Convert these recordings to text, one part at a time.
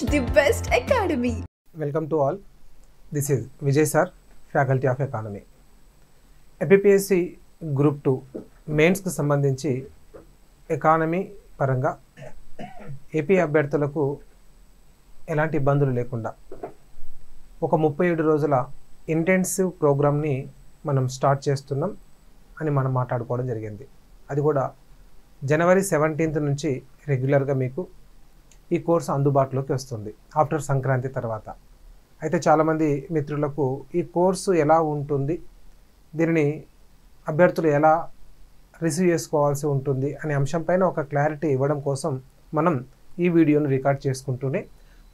the best academy. Welcome to all. This is Vijay sir, Faculty of Economy. APPSC Group 2 mains కు సంబంధించి economy పరంగా AP అభ్యర్థులకు ఎలాంటి ఇబ్బందులు లేకుండా ఒక 37 రోజుల ఇంటెన్సివ్ ప్రోగ్రామ్ని మనం స్టార్ట్ చేస్తున్నాం అని మనం మాట్లాడుకోవడం జరిగింది. అది కూడా జనవరి 17th నుంచి రెగ్యులర్గా మీకు ఈ కోర్సు అందుబాటులోకి వస్తుంది ఆఫ్టర్ సంక్రాంతి తర్వాత. అయితే చాలామంది మిత్రులకు ఈ కోర్సు ఎలా ఉంటుంది, దీనిని అభ్యర్థులు ఎలా రిసీవ్ చేసుకోవాల్సి ఉంటుంది అనే అంశంపైన ఒక క్లారిటీ ఇవ్వడం కోసం మనం ఈ వీడియోని రికార్డ్ చేసుకుంటూనే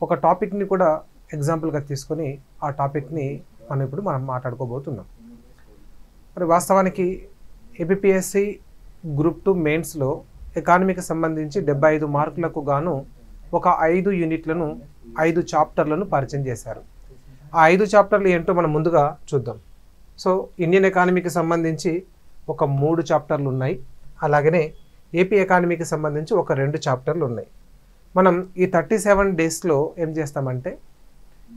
ఒక టాపిక్ని కూడా ఎగ్జాంపుల్గా తీసుకొని ఆ టాపిక్ని మనం మాట్లాడుకోబోతున్నాం. మరి వాస్తవానికి ఏపీఎస్సి గ్రూప్ 2 మెయిన్స్లో ఎకానమీకి సంబంధించి 75 మార్కులకు గాను ఒక 5 యూనిట్లను 5 చాప్టర్లను పరిచయం చేశారు. ఆ 5 చాప్టర్లు ఏంటో మనం ముందుగా చూద్దాం. సో ఇండియన్ ఎకానమీకి సంబంధించి ఒక 3 చాప్టర్లు ఉన్నాయి, అలాగనే ఏపీ ఎకానమీకి సంబంధించి ఒక 2 చాప్టర్లు ఉన్నాయి. మనం ఈ 37 డేస్లో ఏం చేస్తామంటే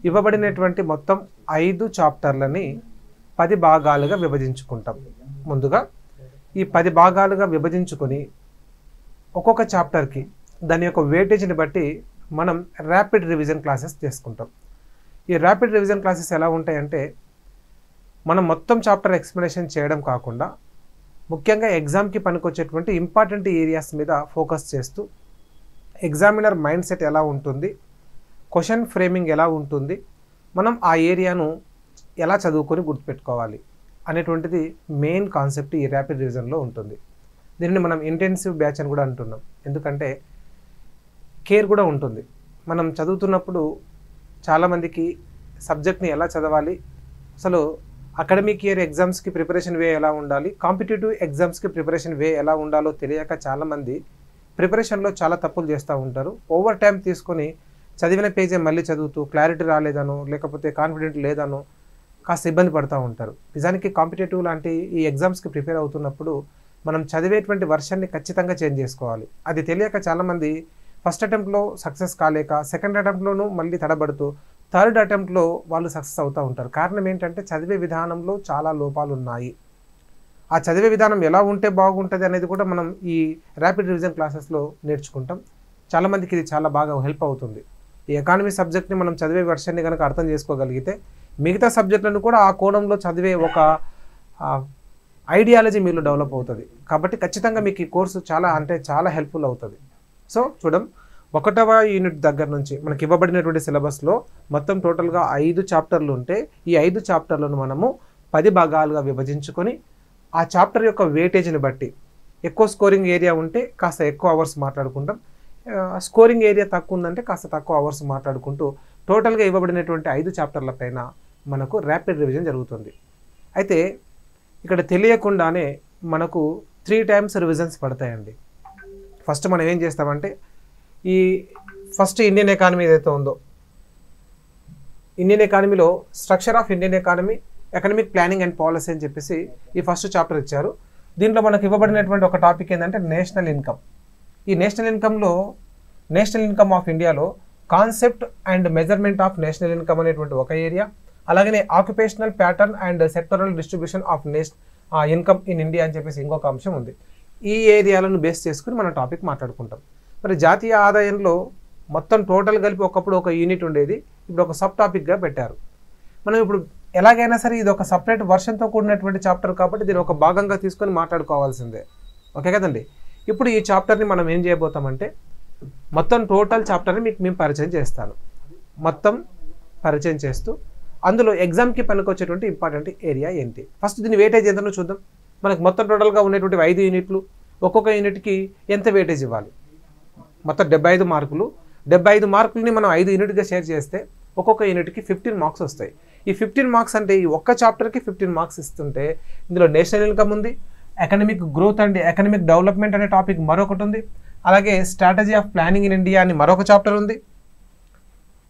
ఇవ్వబడినటువంటి మొత్తం 5 చాప్టర్లని 10 భాగాలుగా విభజించుకుంటాం. ముందుగా ఈ 10 భాగాలుగా విభజించుకొని ఒక్కొక్క చాప్టర్కి దాని యొక్క వెయిటేజ్ని బట్టి మనం ర్యాపిడ్ రివిజన్ క్లాసెస్ చేసుకుంటాం. ఈ ర్యాపిడ్ రివిజన్ క్లాసెస్ ఎలా ఉంటాయంటే మనం మొత్తం చాప్టర్ ఎక్స్ప్లెనేషన్ చేయడం కాకుండా ముఖ్యంగా ఎగ్జామ్కి పనికొచ్చేటువంటి ఇంపార్టెంట్ ఏరియాస్ మీద ఫోకస్ చేస్తూ ఎగ్జామినర్ మైండ్ సెట్ ఎలా ఉంటుంది, క్వశ్చన్ ఫ్రేమింగ్ ఎలా ఉంటుంది, మనం ఆ ఏరియాను ఎలా చదువుకొని గుర్తుపెట్టుకోవాలి అనేటువంటిది మెయిన్ కాన్సెప్ట్ ఈ ర్యాపిడ్ రివిజన్లో ఉంటుంది. దీనిని మనం ఇంటెన్సివ్ బ్యాచ్ అని కూడా అంటున్నాం. ఎందుకంటే కేర్ కూడా ఉంటుంది. మనం చదువుతున్నప్పుడు చాలామందికి సబ్జెక్ట్ని ఎలా చదవాలి, అసలు అకాడమిక్ ఇయర్ ఎగ్జామ్స్కి ప్రిపరేషన్ వే ఎలా ఉండాలి, కాంపిటేటివ్ ఎగ్జామ్స్కి ప్రిపరేషన్ వే ఎలా ఉండాలో తెలియక చాలామంది ప్రిపరేషన్లో చాలా తప్పులు చేస్తూ ఉంటారు. ఓవర్ టైం తీసుకొని చదివిన పేజే మళ్ళీ చదువుతూ క్లారిటీ రాలేదనో లేకపోతే కాన్ఫిడెంట్ లేదనో కాస్త ఇబ్బంది పడుతూ ఉంటారు. నిజానికి కాంపిటేటివ్ లాంటి ఈ ఎగ్జామ్స్కి ప్రిపేర్ అవుతున్నప్పుడు మనం చదివేటువంటి వర్షన్ని ఖచ్చితంగా చేంజ్ చేసుకోవాలి. అది తెలియక చాలామంది ఫస్ట్ అటెంప్ట్లో సక్సెస్ కాలేక సెకండ్ అటెంప్ట్లోనూ మళ్ళీ తడబడుతూ థర్డ్ అటెంప్ట్లో వాళ్ళు సక్సెస్ అవుతూ ఉంటారు. కారణం ఏంటంటే చదివే విధానంలో చాలా లోపాలు ఉన్నాయి. ఆ చదివే విధానం ఎలా ఉంటే బాగుంటుంది అనేది కూడా మనం ఈ ర్యాపిడ్ రివిజన్ క్లాసెస్లో నేర్చుకుంటాం. చాలామందికి ఇది చాలా బాగా హెల్ప్ అవుతుంది. ఈ ఎకానమీ సబ్జెక్ట్ని మనం చదివే వర్షన్ని కనుక అర్థం చేసుకోగలిగితే మిగతా సబ్జెక్టులను కూడా ఆ కోణంలో చదివే ఒక ఐడియాలజీ మీలో డెవలప్ అవుతుంది. కాబట్టి ఖచ్చితంగా మీకు ఈ కోర్సు చాలా హెల్ప్ఫుల్ అవుతుంది. సో చూడం, 1వ యూనిట్ దగ్గర నుంచి మనకి ఇవ్వబడినటువంటి సిలబస్లో మొత్తం టోటల్గా 5 చాప్టర్లు ఉంటే ఈ 5 చాప్టర్లను మనము 10 భాగాలుగా విభజించుకొని ఆ చాప్టర్ యొక్క వెయిటేజ్ని బట్టి ఎక్కువ స్కోరింగ్ ఏరియా ఉంటే కాస్త ఎక్కువ అవర్స్ మాట్లాడుకుంటాం, స్కోరింగ్ ఏరియా తక్కువ ఉందంటే కాస్త తక్కువ అవర్స్ మాట్లాడుకుంటూ టోటల్గా ఇవ్వబడినటువంటి 5 చాప్టర్ల పైన మనకు ర్యాపిడ్ రివిజన్ జరుగుతుంది. అయితే ఇక్కడ తెలియకుండానే మనకు 3 times రివిజన్స్ పడతాయండి. ఫస్ట్ మనం ఏం చేస్తామంటే ఈ ఫస్ట్ ఇండియన్ ఎకానమీ ఏదైతే ఉందో, ఇండియన్ ఎకానమీలో structure of Indian economy, economic planning and policy అని చెప్పేసి ఈ ఫస్ట్ చాప్టర్ ఇచ్చారు. దీంట్లో మనకు ఇవ్వబడినటువంటి ఒక టాపిక్ ఏంటంటే నేషనల్ ఇన్కమ్. ఈ నేషనల్ ఇన్కమ్లో నేషనల్ ఇన్కమ్ ఆఫ్ ఇండియాలో concept and measurement of national income అనేటువంటి ఒక ఏరియా, అలాగనే occupational pattern and sectoral distribution of income in India అని చెప్పేసి ఇంకొక అంశం ఉంది. ఈ ఏరియాలను బేస్ చేసుకుని మనం టాపిక్ మాట్లాడుకుంటాం. మరి జాతీయ ఆదాయంలో మొత్తం టోటల్ కలిపి ఒకప్పుడు ఒక యూనిట్ ఉండేది, ఇప్పుడు ఒక సబ్ టాపిక్గా పెట్టారు. మనం ఇప్పుడు ఎలాగైనా సరే ఇది ఒక సపరేట్ వర్షన్తో కూడినటువంటి చాప్టర్ కాబట్టి దీన్ని ఒక భాగంగా తీసుకొని మాట్లాడుకోవాల్సిందే. ఓకే కదండి. ఇప్పుడు ఈ చాప్టర్ని మనం ఏం చేయబోతామంటే మొత్తం టోటల్ చాప్టర్ని మేము పరిచయం చేస్తాను. మొత్తం పరిచయం చేస్తూ అందులో ఎగ్జామ్కి పనికొచ్చేటువంటి ఇంపార్టెంట్ ఏరియా ఏంటి, ఫస్ట్ దీని వెయిటేజ్ ఎంతనో చూద్దాం. మనకు మొత్తం టోటల్గా ఉన్నటువంటి 5 యూనిట్లు, ఒక్కొక్క యూనిట్కి ఎంత వెయిటేజ్ ఇవ్వాలి. మొత్తం 75 మార్కులు. 75 మార్కులని మనం 5 యూనిట్గా షేర్ చేస్తే ఒక్కొక్క యూనిట్కి 15 మార్క్స్ వస్తాయి. ఈ 15 మార్క్స్ అంటే ఈ ఒక్క చాప్టర్కి 15 మార్క్స్ ఇస్తుంటే ఇందులో నేషనల్ ఇన్కమ్ ఉంది, economic growth and economic development అనే టాపిక్ మరొకటి ఉంది, అలాగే strategy of planning in India అని మరొక చాప్టర్ ఉంది,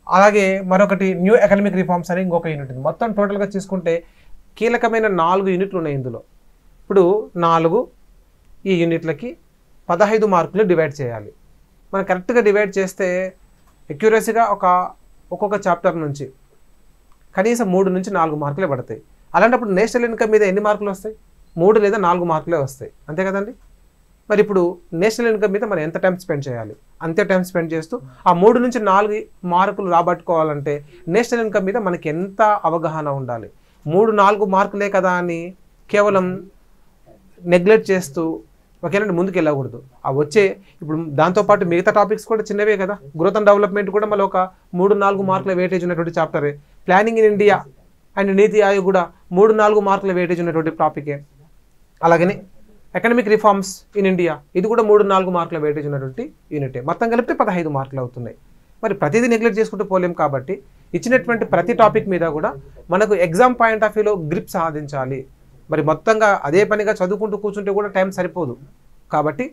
అలాగే మరొకటి న్యూ ఎకనమిక్ రిఫార్మ్స్ అని ఇంకొక యూనిట్ ఉంది. మొత్తం టోటల్గా చూసుకుంటే కీలకమైన 4 యూనిట్లు ఉన్నాయి ఇందులో. ఇప్పుడు 4 ఈ యూనిట్లకి 15 మార్కులు డివైడ్ చేయాలి. మనం కరెక్ట్గా డివైడ్ చేస్తే అక్యురసీగా ఒక్కొక్క చాప్టర్ నుంచి కనీసం 3 నుంచి 4 మార్కులే పడతాయి. అలాంటప్పుడు నేషనల్ ఇన్కమ్ మీద ఎన్ని మార్కులు వస్తాయి? 3 లేదా 4 మార్కులే వస్తాయి, అంతే కదండి. మరి ఇప్పుడు నేషనల్ ఇన్కమ్ మీద మనం ఎంత టైం స్పెండ్ చేయాలి? అంతే టైం స్పెండ్ చేస్తూ ఆ 3 నుంచి 4 మార్కులు రాబట్టుకోవాలంటే నేషనల్ ఇన్కమ్ మీద మనకి ఎంత అవగాహన ఉండాలి? 3-4 మార్కులే కదా అని కేవలం నెగ్లెక్ట్ చేస్తూ ఓకేనండి ముందుకు వెళ్ళకూడదు. ఆ వచ్చే ఇప్పుడు దాంతోపాటు మిగతా టాపిక్స్ కూడా చిన్నవే కదా. గ్రోత్ అండ్ డెవలప్మెంట్ కూడా మళ్ళీ ఒక 3-4 మార్కుల వెయిటేజ్ ఉన్నటువంటి చాప్టరే. ప్లానింగ్ ఇన్ ఇండియా అండ్ నీతి ఆయోగ్ కూడా 3-4 మార్కుల వెయిటేజ్ ఉన్నటువంటి టాపికే. అలాగనే ఎకనామిక్ రిఫార్మ్స్ ఇన్ ఇండియా ఇది కూడా 3-4 మార్కుల వెయిటేజ్ ఉన్నటువంటి యూనిటే. మొత్తం కలిపితే 15 మార్కులు అవుతున్నాయి. మరి ప్రతిదీ నెగ్లెక్ట్ చేసుకుంటూ పోలేం కాబట్టి ఇచ్చినటువంటి ప్రతి టాపిక్ మీద కూడా మనకు ఎగ్జామ్ పాయింట్ ఆఫ్ వ్యూలో గ్రిప్ సాధించాలి. మరి మొత్తంగా అదే పనిగా చదువుకుంటూ కూర్చుంటే కూడా టైం సరిపోదు. కాబట్టి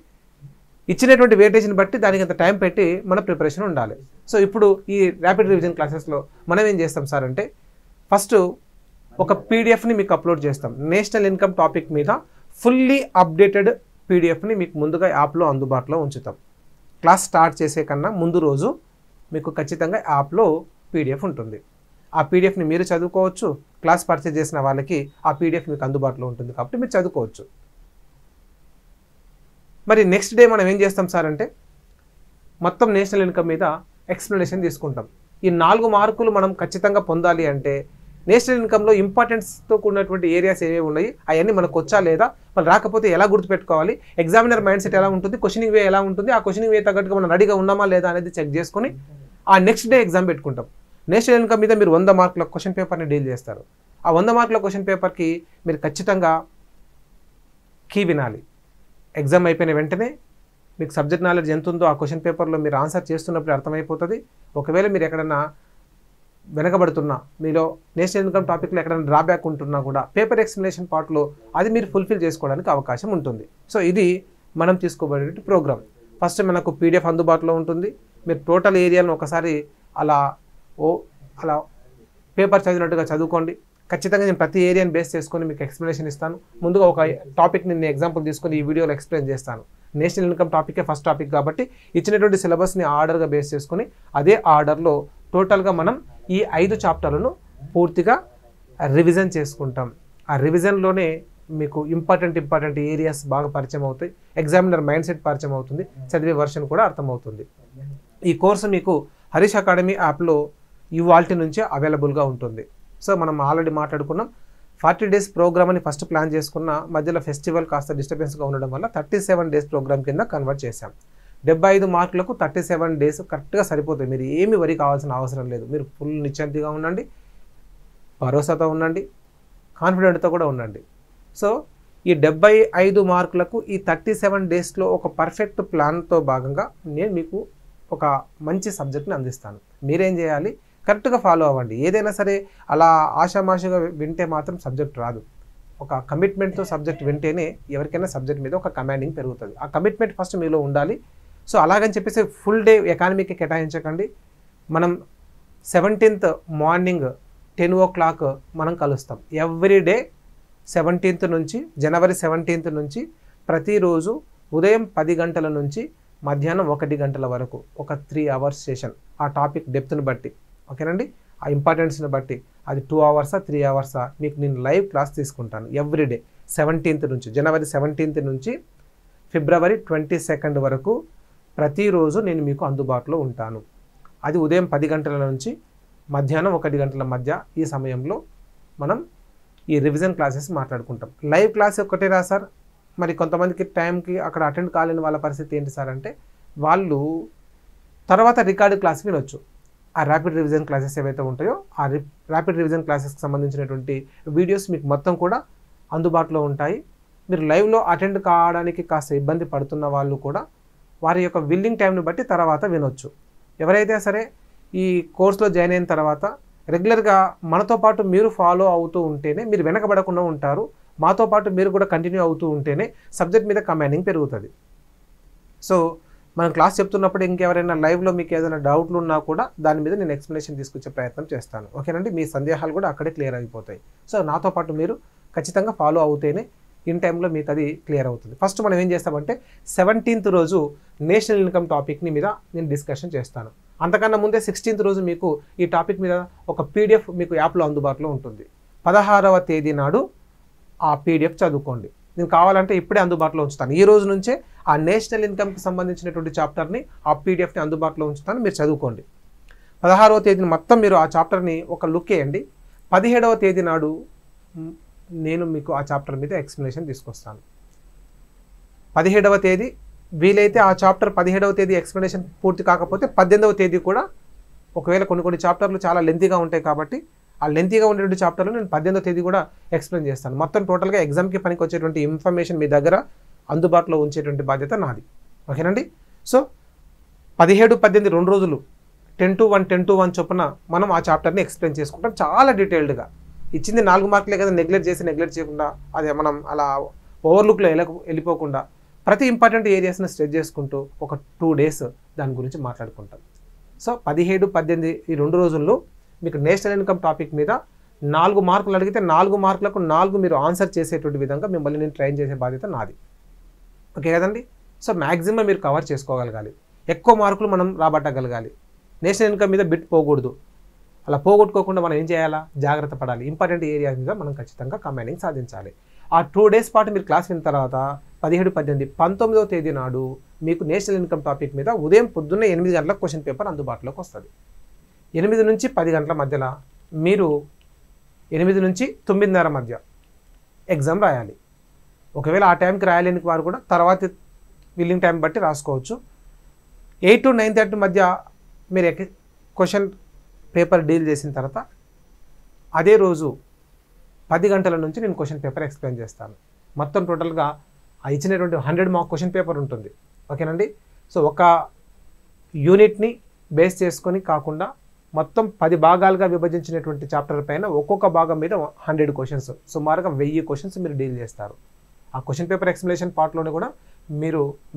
ఇచ్చినటువంటి వెయిటేజ్ని బట్టి దానికి అంత టైం పెట్టి మన ప్రిపరేషన్ ఉండాలి. సో ఇప్పుడు ఈ ర్యాపిడ్ రివిజన్ క్లాసెస్లో మనం ఏం చేస్తాం సార్ అంటే ఫస్ట్ ఒక పీడిఎఫ్ని మీకు అప్లోడ్ చేస్తాం. నేషనల్ ఇన్కమ్ టాపిక్ మీద ఫుల్లీ అప్డేటెడ్ పీడిఎఫ్ని మీకు ముందుగా యాప్లో అందుబాటులో ఉంచుతాం. క్లాస్ స్టార్ట్ చేసే కన్నా ముందు రోజు మీకు ఖచ్చితంగా యాప్లో పీడిఎఫ్ ఉంటుంది. ఆ పీడిఎఫ్ని మీరు చదువుకోవచ్చు. క్లాస్ పర్చేజ్ చేసిన వాళ్ళకి ఆ పీడిఎఫ్ మీకు అందుబాటులో ఉంటుంది కాబట్టి మీరు చదువుకోవచ్చు. మరి నెక్స్ట్ డే మనం ఏం చేస్తాం సార్ అంటే మొత్తం నేషనల్ ఇన్కమ్ మీద ఎక్స్ప్లెనేషన్ తీసుకుంటాం. ఈ 4 మార్కులు మనం ఖచ్చితంగా పొందాలి అంటే నేషనల్ ఇన్కమ్లో ఇంపార్టెన్స్తో కూడినటువంటి ఏరియాస్ ఏవేవి ఉన్నాయి అవన్నీ మనకు వచ్చా లేదా, వాళ్ళు రాకపోతే ఎలా గుర్తుపెట్టుకోవాలి, ఎగ్జామినర్ మైండ్ సెట్ ఎలా ఉంటుంది, క్వశ్చనింగ్ వే ఎలా ఉంటుంది, ఆ క్వశ్చనింగ్ వే తగ్గట్టుగా మనం రెడీగా ఉన్నామా లేదా అనేది చెక్ చేసుకొని ఆ నెక్స్ట్ డే ఎగ్జామ్ పెట్టుకుంటాం. నేషనల్ ఇన్కమ్ మీద మీరు 100 మార్కుల క్వశ్చన్ పేపర్ని డీల్ చేస్తారు. ఆ 100 మార్కుల క్వశ్చన్ పేపర్కి మీరు ఖచ్చితంగా కీ వినాలి. ఎగ్జామ్ అయిపోయిన వెంటనే మీకు సబ్జెక్ట్ నాలెడ్జ్ ఎంత ఉందో ఆ క్వశ్చన్ పేపర్లో మీరు ఆన్సర్ చేస్తున్నప్పుడు అర్థమైపోతుంది. ఒకవేళ మీరు ఎక్కడన్నా వెనకబడుతున్నా, మీలో నేషనల్ ఇన్కమ్ టాపిక్లో ఎక్కడైనా డ్రాబ్యాక్ ఉంటున్నా కూడా పేపర్ ఎక్స్ప్లెనేషన్ పార్ట్లో అది మీరు ఫుల్ఫిల్ చేసుకోవడానికి అవకాశం ఉంటుంది. సో ఇది మనం తీసుకోబడే ప్రోగ్రామ్. ఫస్ట్ మనకు పీడిఎఫ్ అందుబాటులో ఉంటుంది. మీరు టోటల్ ఏరియాను ఒకసారి అలా పేపర్ చదివినట్టుగా చదువుకోండి. ఖచ్చితంగా నేను ప్రతి ఏరియాని బేస్ చేసుకొని మీకు ఎక్స్ప్లెనేషన్ ఇస్తాను. ముందుగా ఒక టాపిక్ని నేను ఎగ్జాంపుల్ తీసుకొని ఈ వీడియోలో ఎక్స్ప్లెయిన్ చేస్తాను. నేషనల్ ఇన్కమ్ టాపికే ఫస్ట్ టాపిక్ కాబట్టి ఇచ్చినటువంటి సిలబస్ని ఆర్డర్గా బేస్ చేసుకొని అదే ఆర్డర్లో టోటల్గా మనం ఈ 5 చాప్టర్లను పూర్తిగా రివిజన్ చేసుకుంటాం. ఆ రివిజన్లోనే మీకు ఇంపార్టెంట్ ఏరియాస్ బాగా పరిచయం అవుతాయి. ఎగ్జామినర్ మైండ్ సెట్ పరిచయం అవుతుంది. చదివే వర్షన్ కూడా అర్థమవుతుంది. ఈ కోర్సు మీకు హరీష్ అకాడమీ యాప్లో ఇవాల్టి నుంచే అవైలబుల్గా ఉంటుంది. సో మనం ఆల్రెడీ మాట్లాడుకున్నాం. 40 డేస్ ప్రోగ్రామ్ అని ఫస్ట్ ప్లాన్ చేసుకున్న, మధ్యలో ఫెస్టివల్ కాస్త డిస్టర్బెన్స్గా ఉండడం వల్ల 37 డేస్ ప్రోగ్రామ్ కింద కన్వర్ట్ చేశాం. 75 మార్కులకు 37 డేస్ కరెక్ట్గా సరిపోతాయి. మీరు ఏమి వరి కావాల్సిన అవసరం లేదు. మీరు ఫుల్ నిశ్చింతగా ఉండండి, భరోసాతో ఉండండి, కాన్ఫిడెంట్తో కూడా ఉండండి. సో ఈ 75 మార్కులకు ఈ 37 డేస్లో ఒక పర్ఫెక్ట్ ప్లాన్తో భాగంగా నేను మీకు ఒక మంచి సబ్జెక్ట్ని అందిస్తాను. మీరేం చేయాలి, కరెక్ట్గా ఫాలో అవ్వండి. ఏదైనా సరే అలా ఆషామాషగా వింటే మాత్రం సబ్జెక్ట్ రాదు. ఒక కమిట్మెంట్తో సబ్జెక్ట్ వింటేనే ఎవరికైనా సబ్జెక్ట్ మీద ఒక కమాండింగ్ పెరుగుతుంది. ఆ కమిట్మెంట్ ఫస్ట్ మీలో ఉండాలి. సో అలాగని చెప్పేసి ఫుల్ డే ఎకానమీకి కేటాయించకండి. మనం 17th మార్నింగ్ 10 o'clock మనం కలుస్తాం. ఎవ్రీ డే 17th నుంచి జనవరి 17th నుంచి ప్రతిరోజు ఉదయం 10 గంటల నుంచి మధ్యాహ్నం 1 గంటల వరకు ఒక 3 hours సెషన్. ఆ టాపిక్ డెప్త్ని బట్టి ఓకేనండి, ఆ ఇంపార్టెన్స్ని బట్టి అది 2 hours 3 hours మీకు నేను లైవ్ క్లాస్ తీసుకుంటాను ఎవ్రీడే. 17th నుంచి జనవరి 17th నుంచి ఫిబ్రవరి 22nd వరకు ప్రతిరోజు నేను మీకు అందుబాటులో ఉంటాను. అది ఉదయం 10 గంటల నుంచి మధ్యాహ్నం 1 గంటల మధ్య ఈ సమయంలో మనం ఈ రివిజన్ క్లాసెస్ మాట్లాడుకుంటాం. లైవ్ క్లాస్ ఒకటేరా సార్, మరి కొంతమందికి టైంకి అక్కడ అటెండ్ కాలేని వాళ్ళ పరిస్థితి ఏంటి సార్ అంటే వాళ్ళు తర్వాత రికార్డు క్లాస్ వినొచ్చు. ఆ ర్యాపిడ్ రివిజన్ క్లాసెస్ ఏవైతే ఉంటాయో ఆ ర్యాపిడ్ రివిజన్ క్లాసెస్కి సంబంధించినటువంటి వీడియోస్ మీకు మొత్తం కూడా అందుబాటులో ఉంటాయి. మీరు లైవ్లో అటెండ్ కావడానికి కాస్త ఇబ్బంది పడుతున్న వాళ్ళు కూడా వారి యొక్క విల్లింగ్ టైంని బట్టి తర్వాత వినొచ్చు. ఎవరైతే సరే ఈ కోర్సులో జాయిన్ అయిన తర్వాత రెగ్యులర్గా మనతో పాటు మీరు ఫాలో అవుతూ ఉంటేనే మీరు వెనకబడకుండా ఉంటారు. మాతో పాటు మీరు కూడా కంటిన్యూ అవుతూ ఉంటేనే సబ్జెక్ట్ మీద కమాండింగ్ పెరుగుతుంది. సో మనం క్లాస్ చెప్తున్నప్పుడు ఇంకెవరైనా లైవ్లో మీకు ఏదైనా డౌట్లు ఉన్నా కూడా దాని మీద నేను ఎక్స్ప్లెనేషన్ తీసుకొచ్చే ప్రయత్నం చేస్తాను. ఓకేనండి, మీ సందేహాలు కూడా అక్కడే క్లియర్ అయిపోతాయి. సో నాతో పాటు మీరు ఖచ్చితంగా ఫాలో అవుతేనే ఇన్ టైంలో మీకు అది క్లియర్ అవుతుంది. ఫస్ట్ మనం ఏం చేస్తామంటే 17th రోజు నేషనల్ ఇన్కమ్ టాపిక్ని మీద నేను డిస్కషన్ చేస్తాను. అంతకన్నా ముందే 16th రోజు మీకు ఈ టాపిక్ మీద ఒక PDF మీకు యాప్లో అందుబాటులో ఉంటుంది. 16వ తేదీ నాడు ఆ PDF చదువుకోండి. నేను కావాలంటే ఇప్పుడే అందుబాటులో ఉంచుతాను. ఈ రోజు నుంచే ఆ నేషనల్ ఇన్కమ్కి సంబంధించినటువంటి చాప్టర్ని ఆ PDFని అందుబాటులో ఉంచుతాను, మీరు చదువుకోండి. 16వ తేదీని మొత్తం మీరు ఆ చాప్టర్ని ఒక లుక్ వేయండి. 17వ తేదీ నాడు నేను మీకు ఆ చాప్టర్ మీద ఎక్స్ప్లెనేషన్ తీసుకొస్తాను. 17వ తేదీ వీలైతే ఆ చాప్టర్ 17వ తేదీ ఎక్స్ప్లెనేషన్ పూర్తి కాకపోతే 18వ తేదీ కూడా, ఒకవేళ కొన్ని చాప్టర్లు చాలా లెంతీగా ఉంటాయి కాబట్టి ఆ లెంతీగా ఉండేటువంటి చాప్టర్లు నేను 18వ తేదీ కూడా ఎక్స్ప్లెయిన్ చేస్తాను. మొత్తం టోటల్గా ఎగ్జామ్కి పనికి వచ్చేటువంటి ఇన్ఫర్మేషన్ మీ దగ్గర అందుబాటులో ఉంచేటువంటి బాధ్యత నాది. ఓకేనండి. సో 17, 18 2 రోజులు 10-1 చొప్పున మనం ఆ చాప్టర్ని ఎక్స్ప్లెయిన్ చేసుకుంటాం చాలా డీటెయిల్డ్గా. ఇచ్చింది 4 మార్కులే కదా, నెగ్లెక్ట్ చేయకుండా అదే మనం అలా ఓవర్లుక్లో వెళ్ళిపోకుండా ప్రతి ఇంపార్టెంట్ ఏరియాస్ని స్ట్రెచ్ చేసుకుంటూ ఒక 2 days దాని గురించి మాట్లాడుకుంటాం. సో 17, 18 ఈ 2 రోజుల్లో మీకు నేషనల్ ఇన్కమ్ టాపిక్ మీద 4 మార్కులు అడిగితే 4 మార్కులకు 4 మీరు ఆన్సర్ చేసేటువంటి విధంగా మిమ్మల్ని నేను ట్రైన్ చేసే బాధ్యత నాది. ఓకే కదండి. సో మ్యాక్సిమం మీరు కవర్ చేసుకోగలగాలి, ఎక్కువ మార్కులు మనం రాబట్టగలగాలి. నేషనల్ ఇన్కమ్ మీద బిట్ పోకూడదు. అలా పోగొట్టుకోకుండా మనం ఏం చేయాలా, జాగ్రత్త పడాలి. ఇంపార్టెంట్ ఏరియా మీద మనం ఖచ్చితంగా కమాండింగ్ సాధించాలి. ఆ 2 days పాటు మీరు క్లాస్ విన్న తర్వాత 17, 18, 19వ తేదీ నాడు మీకు నేషనల్ ఇన్కమ్ టాపిక్ మీద ఉదయం పొద్దున్నే 8 గంటలకు క్వశ్చన్ పేపర్ అందుబాటులోకి వస్తుంది. 8 నుంచి 10 గంటల మధ్యలో మీరు 8 నుంచి 9:30 మధ్య ఎగ్జామ్ రాయాలి. ఒకవేళ ఆ టైంకి రాయలేని వారు కూడా తర్వాత విల్లింగ్ టైం బట్టి రాసుకోవచ్చు. 8 to 9:30 మధ్య మీరు క్వశ్చన్ పేపర్ డీల్ చేసిన తర్వాత అదే రోజు 10 గంటల నుంచి నేను క్వశ్చన్ పేపర్ ఎక్స్ప్లెయిన్ చేస్తాను. మొత్తం టోటల్గా ఇచ్చినటువంటి 100 మార్క్ క్వశ్చన్ పేపర్ ఉంటుంది. ఓకేనండి. సో ఒక యూనిట్ని బేస్ చేసుకొని కాకుండా మొత్తం 10 భాగాలుగా విభజించినటువంటి చాప్టర్ పైన ఒక్కొక్క భాగం మీద 100 క్వశ్చన్స్, సుమారుగా 1000 క్వశ్చన్స్ మీరు డీల్ చేస్తారు. ఆ క్వశ్చన్ పేపర్ ఎక్స్ప్లెనేషన్ పార్ట్లోనే కూడా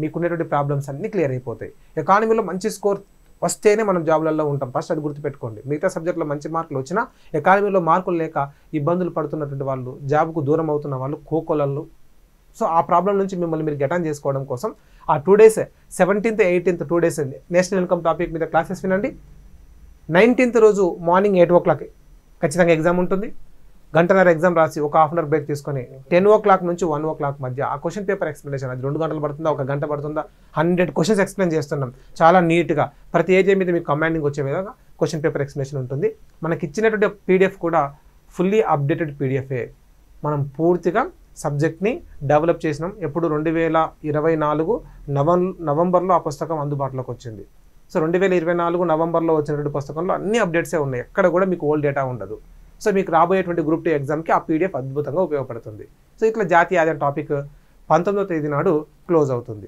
మీకున్నటువంటి ప్రాబ్లమ్స్ అన్నీ క్లియర్ అయిపోతాయి. ఎకానమీలో మంచి స్కోర్ వస్తేనే మనం జాబ్లలో ఉంటాం, ఫస్ట్ అది గుర్తుపెట్టుకోండి. మిగతా సబ్జెక్టులో మంచి మార్కులు వచ్చినా ఎకానమీలో మార్కులు లేక ఇబ్బందులు పడుతున్నటువంటి వాళ్ళు, జాబ్కు దూరం అవుతున్న వాళ్ళు, కోకొలలు. సో ఆ ప్రాబ్లం నుంచి మిమ్మల్ని మీరు గెటాన్ చేసుకోవడం కోసం ఆ 2 days 17th, 18th 2 days national income topic మీద క్లాసెస్ వినండి. 19th రోజు మార్నింగ్ 8 o'clock ఖచ్చితంగా ఎగ్జామ్ ఉంటుంది. గంటన్నర ఎగ్జామ్ రాసి ఒక హాఫ్ అన్ అవర్ బ్రేక్ తీసుకొని 10 o'clock నుంచి 1 o'clock మధ్య ఆ క్వశ్చన్ పేపర్ ఎక్స్ప్లెనేషన్, అది 2 గంటలు పడుతుందా, 1 గంట పడుతుందా, 100 క్వశ్చన్స్ ఎక్స్ప్లెయిన్ చేస్తున్నాం. చాలా నీట్గా ప్రతి ఏరియా మీద మీకు కమాండింగ్ వచ్చే విధంగా క్వశ్చన్ పేపర్ ఎక్స్ప్లెనేషన్ ఉంటుంది. మనకి ఇచ్చినటువంటి PDF కూడా ఫుల్లీ అప్డేటెడ్ PDFే. మనం పూర్తిగా సబ్జెక్ట్ని డెవలప్ చేసినాం. ఎప్పుడు 2024 నవంబర్లో ఆ పుస్తకం అందుబాటులోకి వచ్చింది. సో 2024 నవంబర్లో వచ్చినటువంటి పుస్తకంలో అన్ని అప్డేట్సే ఉన్నాయి. ఎక్కడ కూడా మీకు ఓల్డ్ డేటా ఉండదు. సో మీకు రాబోయేటువంటి గ్రూప్ 2 ఎగ్జామ్కి ఆ PDF అద్భుతంగా ఉపయోగపడుతుంది. సో ఇట్లా జాతీయ ఆదాయం టాపిక్ 19వ తేదీ నాడు క్లోజ్ అవుతుంది.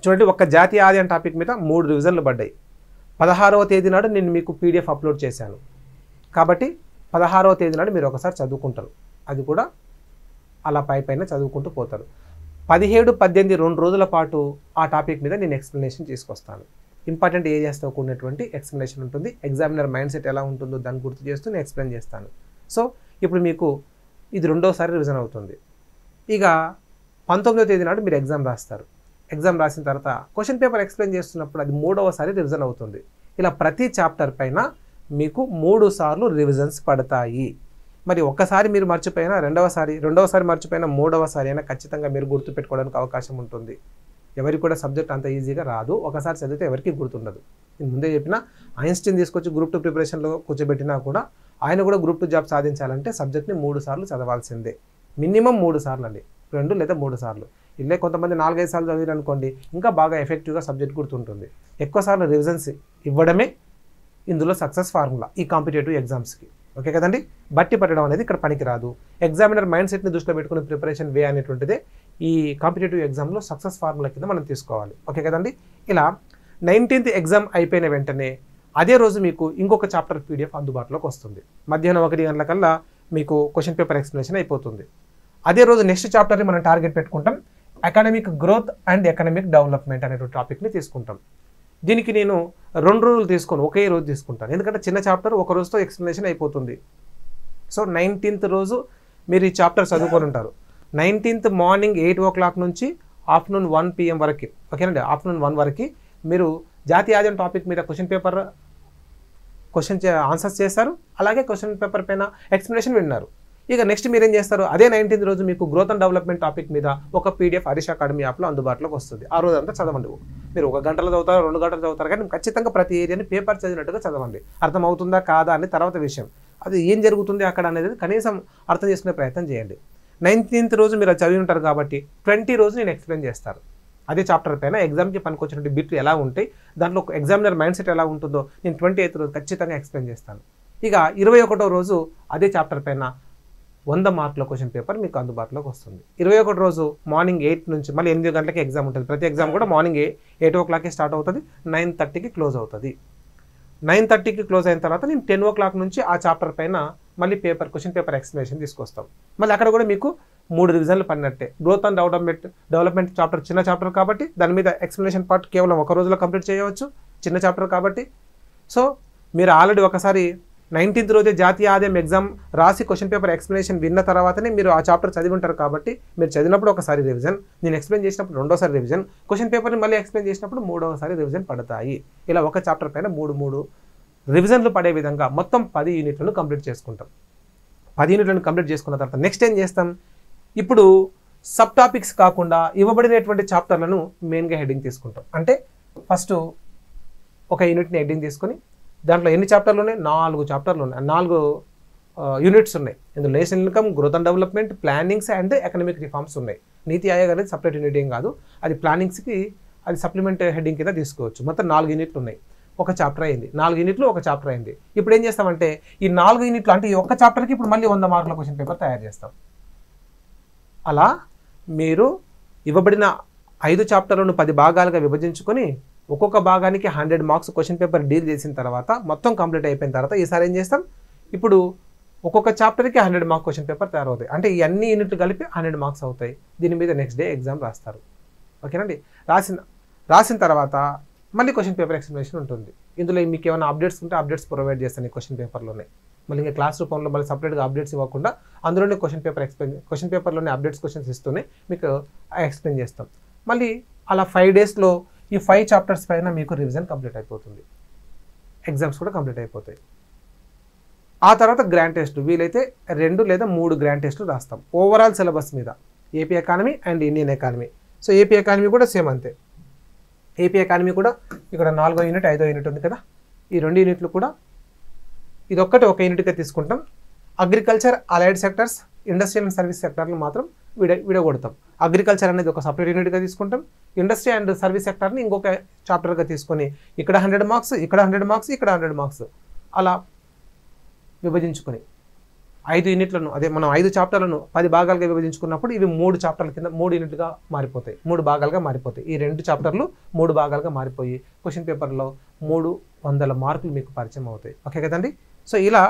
చూడండి, ఒక్క జాతీయ ఆదాయం టాపిక్ మీద 3 రివిజన్లు పడ్డాయి. 16వ తేదీ నాడు నేను మీకు PDF అప్లోడ్ చేశాను కాబట్టి 16వ తేదీ నాడు మీరు ఒకసారి చదువుకుంటారు. అది కూడా అలా పైన చదువుకుంటూ పోతారు. 17, 18 2 రోజుల పాటు ఆ టాపిక్ మీద నేను ఎక్స్ప్లెనేషన్ తీసుకొస్తాను. ఇంపార్టెంట్ ఏరియాస్తో కూడినటువంటి ఎక్స్ప్లెనేషన్ ఉంటుంది. ఎగ్జామినర్ మైండ్ సెట్ ఎలా ఉంటుందో దాన్ని గుర్తు చేస్తూ నేను ఎక్స్ప్లెయిన్ చేస్తాను. సో ఇప్పుడు మీకు ఇది 2వసారి రివిజన్ అవుతుంది. ఇక 19వ తేదీ నాడు మీరు ఎగ్జామ్ రాస్తారు. ఎగ్జామ్ రాసిన తర్వాత క్వశ్చన్ పేపర్ ఎక్స్ప్లెయిన్ చేస్తున్నప్పుడు అది 3వసారి రివిజన్ అవుతుంది. ఇలా ప్రతి చాప్టర్ పైన మీకు 3 సార్లు రివిజన్స్ పడతాయి. మరి ఒక్కసారి మీరు మర్చిపోయినా రెండవసారి మర్చిపోయినా 3వసారి అయినా ఖచ్చితంగా మీరు గుర్తుపెట్టుకోవడానికి అవకాశం ఉంటుంది. ఎవరికి కూడా సబ్జెక్ట్ అంత ఈజీగా రాదు. ఒకసారి చదివితే ఎవరికి గుర్తుండదు. నేను ముందే చెప్పిన, ఐన్స్టీన్ తీసుకొచ్చి గ్రూప్ 2 ప్రిపరేషన్లో కూర్చోబెట్టినా కూడా ఆయన కూడా గ్రూప్ 2 జాబ్ సాధించాలంటే సబ్జెక్ట్ని 3 సార్లు చదవాల్సిందే. మినిమం 3 సార్లు అండి, 2 లేదా 3 సార్లు. ఇల్లే కొంతమంది 4-5 సార్లు చదివారు అనుకోండి, ఇంకా బాగా ఎఫెక్టివ్గా సబ్జెక్ట్ గుర్తుంటుంది. ఎక్కువ సార్లు రివిజన్స్ ఇవ్వడమే ఇందులో సక్సెస్ ఫార్ములా ఈ కాంపిటేటివ్ ఎగ్జామ్స్కి. ఓకే కదండి. బట్టి పట్టడం అనేది ఇక్కడ పనికిరాదు. ఎగ్జామినర్ మైండ్ సెట్ని దృష్టిలో పెట్టుకుని ప్రిపరేషన్ వే అనేటువంటిదే ఈ కాంపిటేటివ్ ఎగ్జామ్లో సక్సెస్ ఫార్ములా కింద మనం తీసుకోవాలి. ఓకే కదండి. ఇలా 19th ఎగ్జామ్ అయిపోయిన వెంటనే అదే రోజు మీకు ఇంకొక చాప్టర్ PDF అందుబాటులోకి వస్తుంది. మధ్యాహ్నం 1 గంటలకల్లా మీకు క్వశ్చన్ పేపర్ ఎక్స్ప్లెనేషన్ అయిపోతుంది. అదే రోజు నెక్స్ట్ చాప్టర్ని మనం టార్గెట్ పెట్టుకుంటాం. Economic growth and economic development అనేటువంటి టాపిక్ని తీసుకుంటాం. దీనికి నేను 2 రోజులు తీసుకొని ఒకే రోజు తీసుకుంటాను. ఎందుకంటే చిన్న చాప్టర్ ఒక రోజుతో ఎక్స్ప్లెనేషన్ అయిపోతుంది. సో 19th రోజు మీరు ఈ చాప్టర్ చదువుకొని ఉంటారు. 19th మార్నింగ్ 8 o'clock నుంచి ఆఫ్టర్నూన్ 1 PM వరకు, ఓకేనండి, ఆఫ్టర్నూన్ 1 వరకు మీరు జాతీయ ఆదాయం టాపిక్ మీద క్వశ్చన్ ఆన్సర్స్ చేస్తారు, అలాగే క్వశ్చన్ పేపర్ పైన ఎక్స్ప్లెనేషన్ విన్నారు. ఇక నెక్స్ట్ మీరు ఏం చేస్తారు, అదే 19th రోజు మీకు గ్రోత్ అండ్ డెవలప్మెంట్ టాపిక్ మీద ఒక పీడిఎఫ్ హరీష్ అకాడమీ యాప్లో అందుబాటులోకి వస్తుంది. ఆ రోజు అంతా చదవండి. మీరు 1 గంటలో చదువుతారు, 2 గంటలు చదువుతారు, కానీ ఖచ్చితంగా ప్రతి ఏరియాని పేపర్ చదివినట్టుగా చదవండి. అర్థమవుతుందా కాదా అని తర్వాత విషయం, అది ఏం జరుగుతుంది అక్కడ అనేది కనీసం అర్థం చేసుకునే ప్రయత్నం చేయండి. 19th రోజు మీరు చదివి ఉంటారు కాబట్టి 20 రోజు నేను ఎక్స్ప్లెయిన్ చేస్తాను. అదే చాప్టర్ పైన ఎగ్జామ్కి పనికొచ్చినటువంటి బిట్లు ఎలా ఉంటాయి, దాంట్లో ఎగ్జామినర్ మైండ్ సెట్ ఎలా ఉంటుందో నేను 28th రోజు ఖచ్చితంగా ఎక్స్ప్లెయిన్ చేస్తాను. ఇక 21వ రోజు అదే చాప్టర్ పైన 100 మార్కుల క్వశ్చన్ పేపర్ మీకు అందుబాటులోకి వస్తుంది. 21 రోజు మార్నింగ్ 8 నుంచి మళ్ళీ 8 గంటలకి ఎగ్జామ్ ఉంటుంది. ప్రతి ఎగ్జామ్ కూడా మార్నింగ్ 8 o'clockకి స్టార్ట్ అవుతుంది, 9:30కి క్లోజ్ అవుతుంది. 9:30కి క్లోజ్ అయిన తర్వాత నేను 10 o'clock నుంచి ఆ చాప్టర్ పైన మళ్ళీ క్వశ్చన్ పేపర్ ఎక్స్ప్లెనేషన్ తీసుకొస్తాం. మళ్ళీ అక్కడ కూడా మీకు 3 రివిజన్లు పడినట్టే. గ్రోత్ అండ్ డెవలప్మెంట్ చాప్టర్ చిన్న చాప్టర్ కాబట్టి దాని మీద ఎక్స్ప్లెనేషన్ పార్ట్ కేవలం 1 రోజులో కంప్లీట్ చేయవచ్చు, చిన్న చాప్టర్ కాబట్టి. సో మీరు ఆల్రెడీ ఒకసారి 19th రోజే జాతీయ ఆదాయం ఎగ్జామ్ రాసి క్వశ్చన్ పేపర్ ఎక్స్ప్లెనేషన్ విన్న తర్వాతనే మీరు ఆ చాప్టర్ చదివి ఉంటారు కాబట్టి మీరు చదివినప్పుడు ఒకసారి రివిజన్, నేను ఎక్స్ప్లెయిన్ చేసినప్పుడు రెండోసారి రివిజన్, క్వశ్చన్ పేపర్ని మళ్ళీ ఎక్స్ప్లెయిన్ చేసినప్పుడు 3వసారి రివిజన్ పడతాయి. ఇలా ఒక చాప్టర్ పైన 3 రివిజన్లు పడే విధంగా మొత్తం 10 యూనిట్లను కంప్లీట్ చేసుకుంటాం. 10 యూనిట్లను కంప్లీట్ చేసుకున్న తర్వాత నెక్స్ట్ ఏం చేస్తాం, ఇప్పుడు సబ్ టాపిక్స్ కాకుండా ఇవ్వబడినటువంటి చాప్టర్లను మెయిన్గా హెడ్డింగ్ తీసుకుంటాం. అంటే ఫస్ట్ ఒక యూనిట్ని హెడ్డింగ్ తీసుకొని దాంట్లో ఎన్ని చాప్టర్లు ఉన్నాయి, 4 చాప్టర్లు ఉన్నాయి, 4 యూనిట్స్ ఉన్నాయి. ఇందులో national income, growth and development, plannings and economic reforms ఉన్నాయి. నీతి ఆయోగ్ అనేది సపరేట్ యూనిట్ ఏం కాదు, అది ప్లానింగ్స్కి అది సప్లిమెంట్ హెడ్డింగ్ కింద తీసుకోవచ్చు. మొత్తం 4 యూనిట్లు ఉన్నాయి, ఒక చాప్టర్ అయింది. 4 యూనిట్లు ఒక చాప్టర్ అయింది. ఇప్పుడు ఏం చేస్తామంటే ఈ 4 యూనిట్లు అంటే ఈ ఒక్క చాప్టర్కి ఇప్పుడు మళ్ళీ 100 మార్కుల క్వశ్చన్ పేపర్ తయారు చేస్తాం. అలా మీరు ఇవ్వబడిన 5 చాప్టర్లను 10 భాగాలుగా విభజించుకొని ఒక్కొక్క భాగానికి 100 మార్క్స్ క్వశ్చన్ పేపర్ డీల్ చేసిన తర్వాత మొత్తం కంప్లీట్ అయిపోయిన తర్వాత ఈసారి ఏం చేస్తాం, ఇప్పుడు ఒక్కొక్క చాప్టర్కి 100 మార్క్స్ క్వశ్చన్ పేపర్ తయారవుతాయి. అంటే ఈ అన్ని యూనిట్లు కలిపి 100 మార్క్స్ అవుతాయి. దీని మీద నెక్స్ట్ డే ఎగ్జామ్ రాస్తారు. ఓకేనండి. రాసిన తర్వాత మళ్ళీ క్వశ్చన్ పేపర్ ఎక్స్ప్లెనేషన్ ఉంటుంది. ఇందులో మీకు ఏమైనా అప్డేట్స్ ఉంటే అప్డేట్స్ ప్రొవైడ్ చేస్తాను ఈ క్వశ్చన్ పేపర్లోనే. మళ్ళీ ఇంకా క్లాస్ రూపంలో మళ్ళీ సపరేట్గా అప్డేట్స్ ఇవ్వకుండా అందులోనే క్వశ్చన్ పేపర్లోనే అప్డేట్స్ క్వశ్చన్స్ ఇస్తూనే మీకు ఎక్స్ప్లెయిన్ చేస్తాం. మళ్ళీ అలా 5 డేస్లో ఈ 5 చాప్టర్స్ పైన మీకు రివిజన్ కంప్లీట్ అయిపోతుంది, ఎగ్జామ్స్ కూడా కంప్లీట్ అయిపోతాయి. ఆ తర్వాత గ్రాండ్ టెస్ట్, వీలైతే 2 లేదా 3 గ్రాండ్ టెస్టులు రాస్తాం ఓవరాల్ సిలబస్ మీద, AP economy and Indian economy. So AP economy కూడా సేమ్ అంతే. ఏపీ ఎకానమీ కూడా ఇక్కడ 4వ యూనిట్ 5వ యూనిట్ ఉంది కదా, ఈ 2 యూనిట్లు కూడా ఇదొక్కటి ఒక యూనిట్గా తీసుకుంటాం. Agriculture, allied sectors, industrial and service సెక్టర్లు మాత్రం విడగొడతాం. అగ్రికల్చర్ అనేది ఒక సపరేట్ యూనిట్గా తీసుకుంటాం, ఇండస్ట్రీ అండ్ సర్వీస్ సెక్టర్ని ఇంకొక చాప్టర్గా తీసుకొని ఇక్కడ 100 మార్క్స్, ఇక్కడ 100 మార్క్స్, ఇక్కడ 100 మార్క్స్ అలా విభజించుకొని 5 యూనిట్లను, అదే మనం 5 చాప్టర్లను 10 భాగాలుగా విభజించుకున్నప్పుడు ఇవి 3 చాప్టర్ల కింద 3 యూనిట్లుగా మారిపోతాయి, 3 భాగాలుగా మారిపోతాయి. ఈ 2 చాప్టర్లు 3 భాగాలుగా మారిపోయి క్వశ్చన్ పేపర్లో 300 మార్కులు మీకు పరిచయం అవుతాయి. ఓకే కదండి. సో ఇలా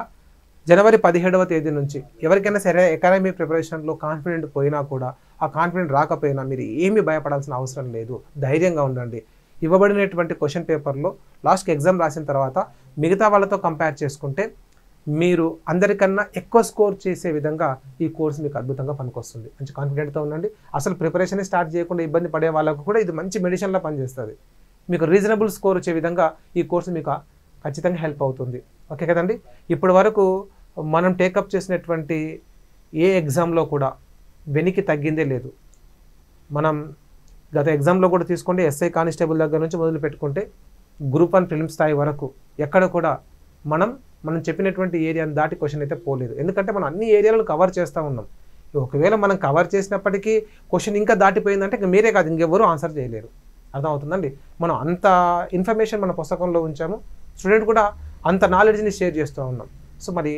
జనవరి 17వ తేదీ నుంచి ఎవరికైనా సరే ఎకానమీ ప్రిపరేషన్లో కాన్ఫిడెంట్ పోయినా కూడా, ఆ కాన్ఫిడెంట్ రాకపోయినా మీరు ఏమీ భయపడాల్సిన అవసరం లేదు, ధైర్యంగా ఉండండి. ఇవ్వబడినటువంటి క్వశ్చన్ పేపర్లో లాస్ట్కి ఎగ్జామ్ రాసిన తర్వాత మిగతా వాళ్ళతో కంపేర్ చేసుకుంటే మీరు అందరికన్నా ఎక్కువ స్కోర్ చేసే విధంగా ఈ కోర్స్ మీకు అద్భుతంగా పనికొస్తుంది. మంచి కాన్ఫిడెంట్తో ఉండండి. అసలు ప్రిపరేషన్ స్టార్ట్ చేయకుండా ఇబ్బంది పడే వాళ్ళకు కూడా ఇది మంచి మెడిసిన్లా పనిచేస్తుంది. మీకు రీజనబుల్ స్కోర్ వచ్చే విధంగా ఈ కోర్సు మీకు ఖచ్చితంగా హెల్ప్ అవుతుంది. ఓకే కదండి. ఇప్పటి వరకు మనం టేకప్ చేసినటువంటి ఏ ఎగ్జామ్లో కూడా వెనక్కి తగ్గిందే లేదు. మనం గత ఎగ్జామ్లో కూడా తీసుకోండి, ఎస్ఐ కానిస్టేబుల్ దగ్గర నుంచి మొదలు పెట్టుకుంటే గ్రూప్ 1 ప్రిలిమ్స్ స్థాయి వరకు ఎక్కడ కూడా మనం చెప్పినటువంటి ఏరియాని దాటి క్వశ్చన్ అయితే పోలేదు. ఎందుకంటే మనం అన్ని ఏరియాలను కవర్ చేస్తూ ఉన్నాం. ఒకవేళ మనం కవర్ చేసినప్పటికీ క్వశ్చన్ ఇంకా దాటిపోయిందంటే ఇంకా మీరే కాదు ఇంకెవరూ ఆన్సర్ చేయలేరు. అర్థమవుతుందండి. మనం అంత ఇన్ఫర్మేషన్ మన పుస్తకంలో ఉంచాము, స్టూడెంట్ కూడా అంత నాలెడ్జ్ని షేర్ చేస్తూ ఉన్నాం. సో మరి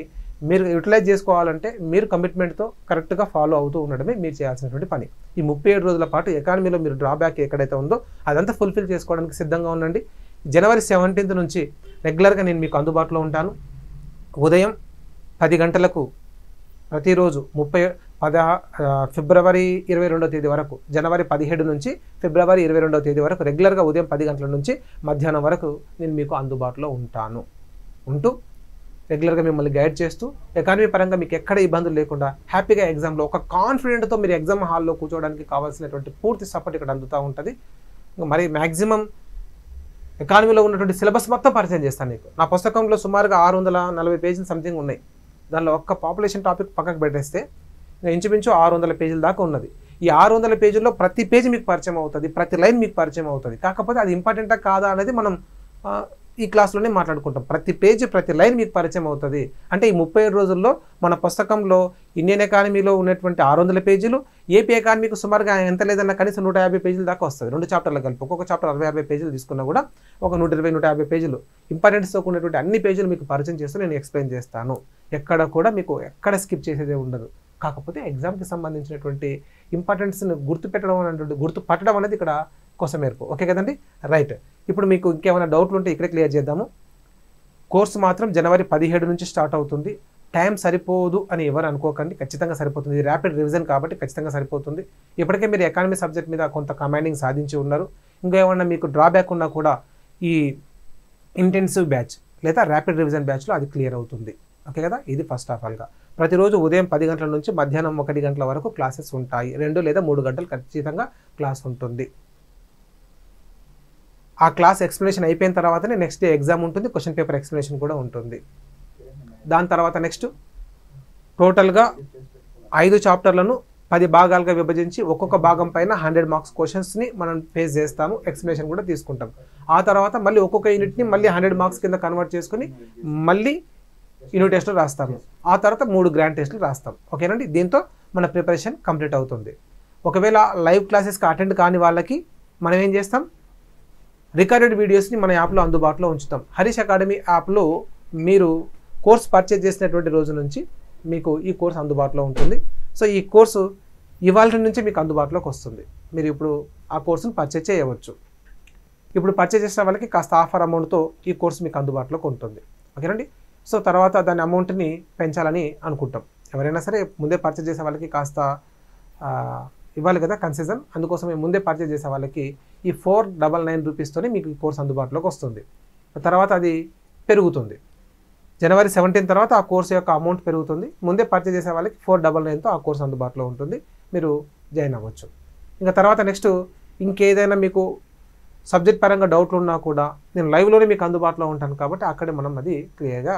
మీరు యూటిలైజ్ చేసుకోవాలంటే మీరు కమిట్మెంట్తో కరెక్ట్గా ఫాలో అవుతూ ఉండడమే మీరు చేయాల్సినటువంటి పని. ఈ 37 రోజుల పాటు ఎకానమీలో మీరు డ్రాబ్యాక్ ఎక్కడైతే ఉందో అదంతా ఫుల్ఫిల్ చేసుకోవడానికి సిద్ధంగా ఉండండి. జనవరి 17th నుంచి రెగ్యులర్గా నేను మీకు అందుబాటులో ఉంటాను. ఉదయం 10 గంటలకు ప్రతిరోజు ఫిబ్రవరి 22వ తేదీ వరకు, జనవరి 17 నుంచి ఫిబ్రవరి 22వ తేదీ వరకు రెగ్యులర్గా ఉదయం 10 గంటల నుంచి మధ్యాహ్నం వరకు నేను మీకు అందుబాటులో ఉంటూ రెగ్యులర్గా మిమ్మల్ని గైడ్ చేస్తూ ఎకానమీ పరంగా మీకు ఎక్కడ ఇబ్బందులు లేకుండా హ్యాపీగా ఎగ్జామ్లో ఒక కాన్ఫిడెంట్తో మీరు ఎగ్జామ్ హాల్లో కూర్చోవడానికి కావాల్సినటువంటి పూర్తి సపోర్ట్ ఇక్కడ అందుతూ ఉంటుంది. మరి మ్యాక్సిమం ఎకానమీలో ఉన్నటువంటి సిలబస్ మొత్తం పరిచయం చేస్తాను నీకు. నా పుస్తకంలో సుమారుగా 640 పేజీలు సంథింగ్ ఉన్నాయి. దానిలో ఒక్క పాపులేషన్ టాపిక్ పక్కకు పెట్టేస్తే ఇంచుమించు 600 పేజీల దాకా ఉన్నది. ఈ 600 పేజీల్లో ప్రతి పేజీ మీకు పరిచయం అవుతుంది, ప్రతి లైన్ మీకు పరిచయం అవుతుంది. కాకపోతే అది ఇంపార్టెంటా కాదా అనేది మనం ఈ క్లాస్లోనే మాట్లాడుకుంటాం. ప్రతి పేజీ ప్రతి లైన్ మీకు పరిచయం అవుతుంది. అంటే ఈ 37 రోజుల్లో మన పుస్తకంలో ఇండియన్ ఎకానమీలో ఉన్నటువంటి 600 పేజీలు, ఏపీ ఎకానమీకి సుమారుగా ఎంత లేదన్నా కనీసం 150 పేజీల దాకా వస్తుంది. 2 చాప్టర్లు కలిపి ఒక్కొక్క చాప్టర్ 60-50 పేజీలు తీసుకున్నా కూడా ఒక 120-150 పేజీలు ఇంపార్టెంట్స్తో ఉన్నటువంటి అన్ని పేజీలు మీకు పరిచయం చేస్తూ నేను ఎక్స్ప్లెయిన్ చేస్తాను. ఎక్కడ కూడా మీకు ఎక్కడ స్కిప్ చేసేదే ఉండదు. కాకపోతే ఎగ్జామ్కి సంబంధించినటువంటి ఇంపార్టెన్స్ని గుర్తుపట్టడం అనేది ఇక్కడ కోసమేర్పు. ఓకే కదండి, రైట్. ఇప్పుడు మీకు ఇంకేమైనా డౌట్లు ఉంటే ఇక్కడే క్లియర్ చేద్దాము. కోర్సు మాత్రం జనవరి 17 నుంచి స్టార్ట్ అవుతుంది. టైం సరిపోదు అని ఎవరు అనుకోకండి, ఖచ్చితంగా సరిపోతుంది. ఇది ర్యాపిడ్ రివిజన్ కాబట్టి ఖచ్చితంగా సరిపోతుంది. ఇప్పటికే మీరు ఎకానమీ సబ్జెక్ట్ మీద కొంత కమాండింగ్ సాధించి ఉన్నారు. ఇంకా ఏమన్నా మీకు డ్రాబ్యాక్ ఉన్నా కూడా ఈ ఇంటెన్సివ్ బ్యాచ్ లేదా ర్యాపిడ్ రివిజన్ బ్యాచ్లో అది క్లియర్ అవుతుంది. ఓకే కదా, ఇది ఫస్ట్ ఆఫ్ ఆల్గా. ప్రతిరోజు ఉదయం 10 గంటల నుంచి మధ్యాహ్నం 1 గంటల వరకు క్లాసెస్ ఉంటాయి. 2 లేదా 3 గంటలు ఖచ్చితంగా క్లాస్ ఉంటుంది. ఆ క్లాస్ ఎక్స్ప్లెనేషన్ అయిపోయిన తర్వాతనే నెక్స్ట్ డే ఎగ్జామ్ ఉంటుంది, క్వశ్చన్ పేపర్ ఎక్స్ప్లెనేషన్ కూడా ఉంటుంది. దాని తర్వాత నెక్స్ట్ టోటల్గా 5 చాప్టర్లను 10 భాగాలుగా విభజించి ఒక్కొక్క భాగం పైన 100 మార్క్స్ క్వశ్చన్స్ని మనం ఫేస్ చేస్తాము, ఎక్స్ప్లెనేషన్ కూడా తీసుకుంటాం. ఆ తర్వాత మళ్ళీ ఒక్కొక్క యూనిట్ని మళ్ళీ 100 మార్క్స్ కింద కన్వర్ట్ చేసుకుని మళ్ళీ యూనిట్ టెస్ట్లు రాస్తాము. ఆ తర్వాత 3 గ్రాండ్ టెస్ట్లు రాస్తాం. ఓకేనండి, దీంతో మన ప్రిపరేషన్ కంప్లీట్ అవుతుంది. ఒకవేళ లైవ్ క్లాసెస్కి అటెండ్ కాని వాళ్ళకి మనం ఏం చేస్తాం, రికార్డెడ్ వీడియోస్ని మన యాప్లో అందుబాటులో ఉంచుతాం. హరీష్ అకాడమీ యాప్లో మీరు కోర్స్ పర్చేజ్ చేసినటువంటి రోజు నుంచి మీకు ఈ కోర్స్ అందుబాటులో ఉంటుంది. సో ఈ కోర్సు ఇవాళ నుంచి మీకు అందుబాటులోకి వస్తుంది. మీరు ఇప్పుడు ఆ కోర్సును పర్చేజ్ చేయవచ్చు. ఇప్పుడు పర్చేజ్ చేసిన వాళ్ళకి కాస్త ఆఫర్ అమౌంట్తో ఈ కోర్సు మీకు అందుబాటులోకి ఉంటుంది. ఓకేనండి, సో తర్వాత దాని అమౌంట్ని పెంచాలని అనుకుంటాం. ఎవరైనా సరే ముందే పర్చేజ్ చేసే వాళ్ళకి కాస్త ఇవ్వాలి కదా కన్సెషన్. అందుకోసమే ముందే పర్చేజ్ చేసే వాళ్ళకి ఈ 499 రూపీస్తోనే మీకు ఈ కోర్స్ అందుబాటులోకి వస్తుంది. తర్వాత అది పెరుగుతుంది. జనవరి 17 తర్వాత ఆ కోర్సు యొక్క అమౌంట్ పెరుగుతుంది. ముందే పర్చేజ్ చేసే వాళ్ళకి 499తో ఆ కోర్స్ అందుబాటులో ఉంటుంది, మీరు జాయిన్ అవ్వచ్చు. ఇంకా తర్వాత నెక్స్ట్ ఇంకేదైనా మీకు సబ్జెక్ట్ పరంగా డౌట్లు ఉన్నా కూడా నేను లైవ్లోనే మీకు అందుబాటులో ఉంటాను కాబట్టి అక్కడే మనం అది క్లియర్గా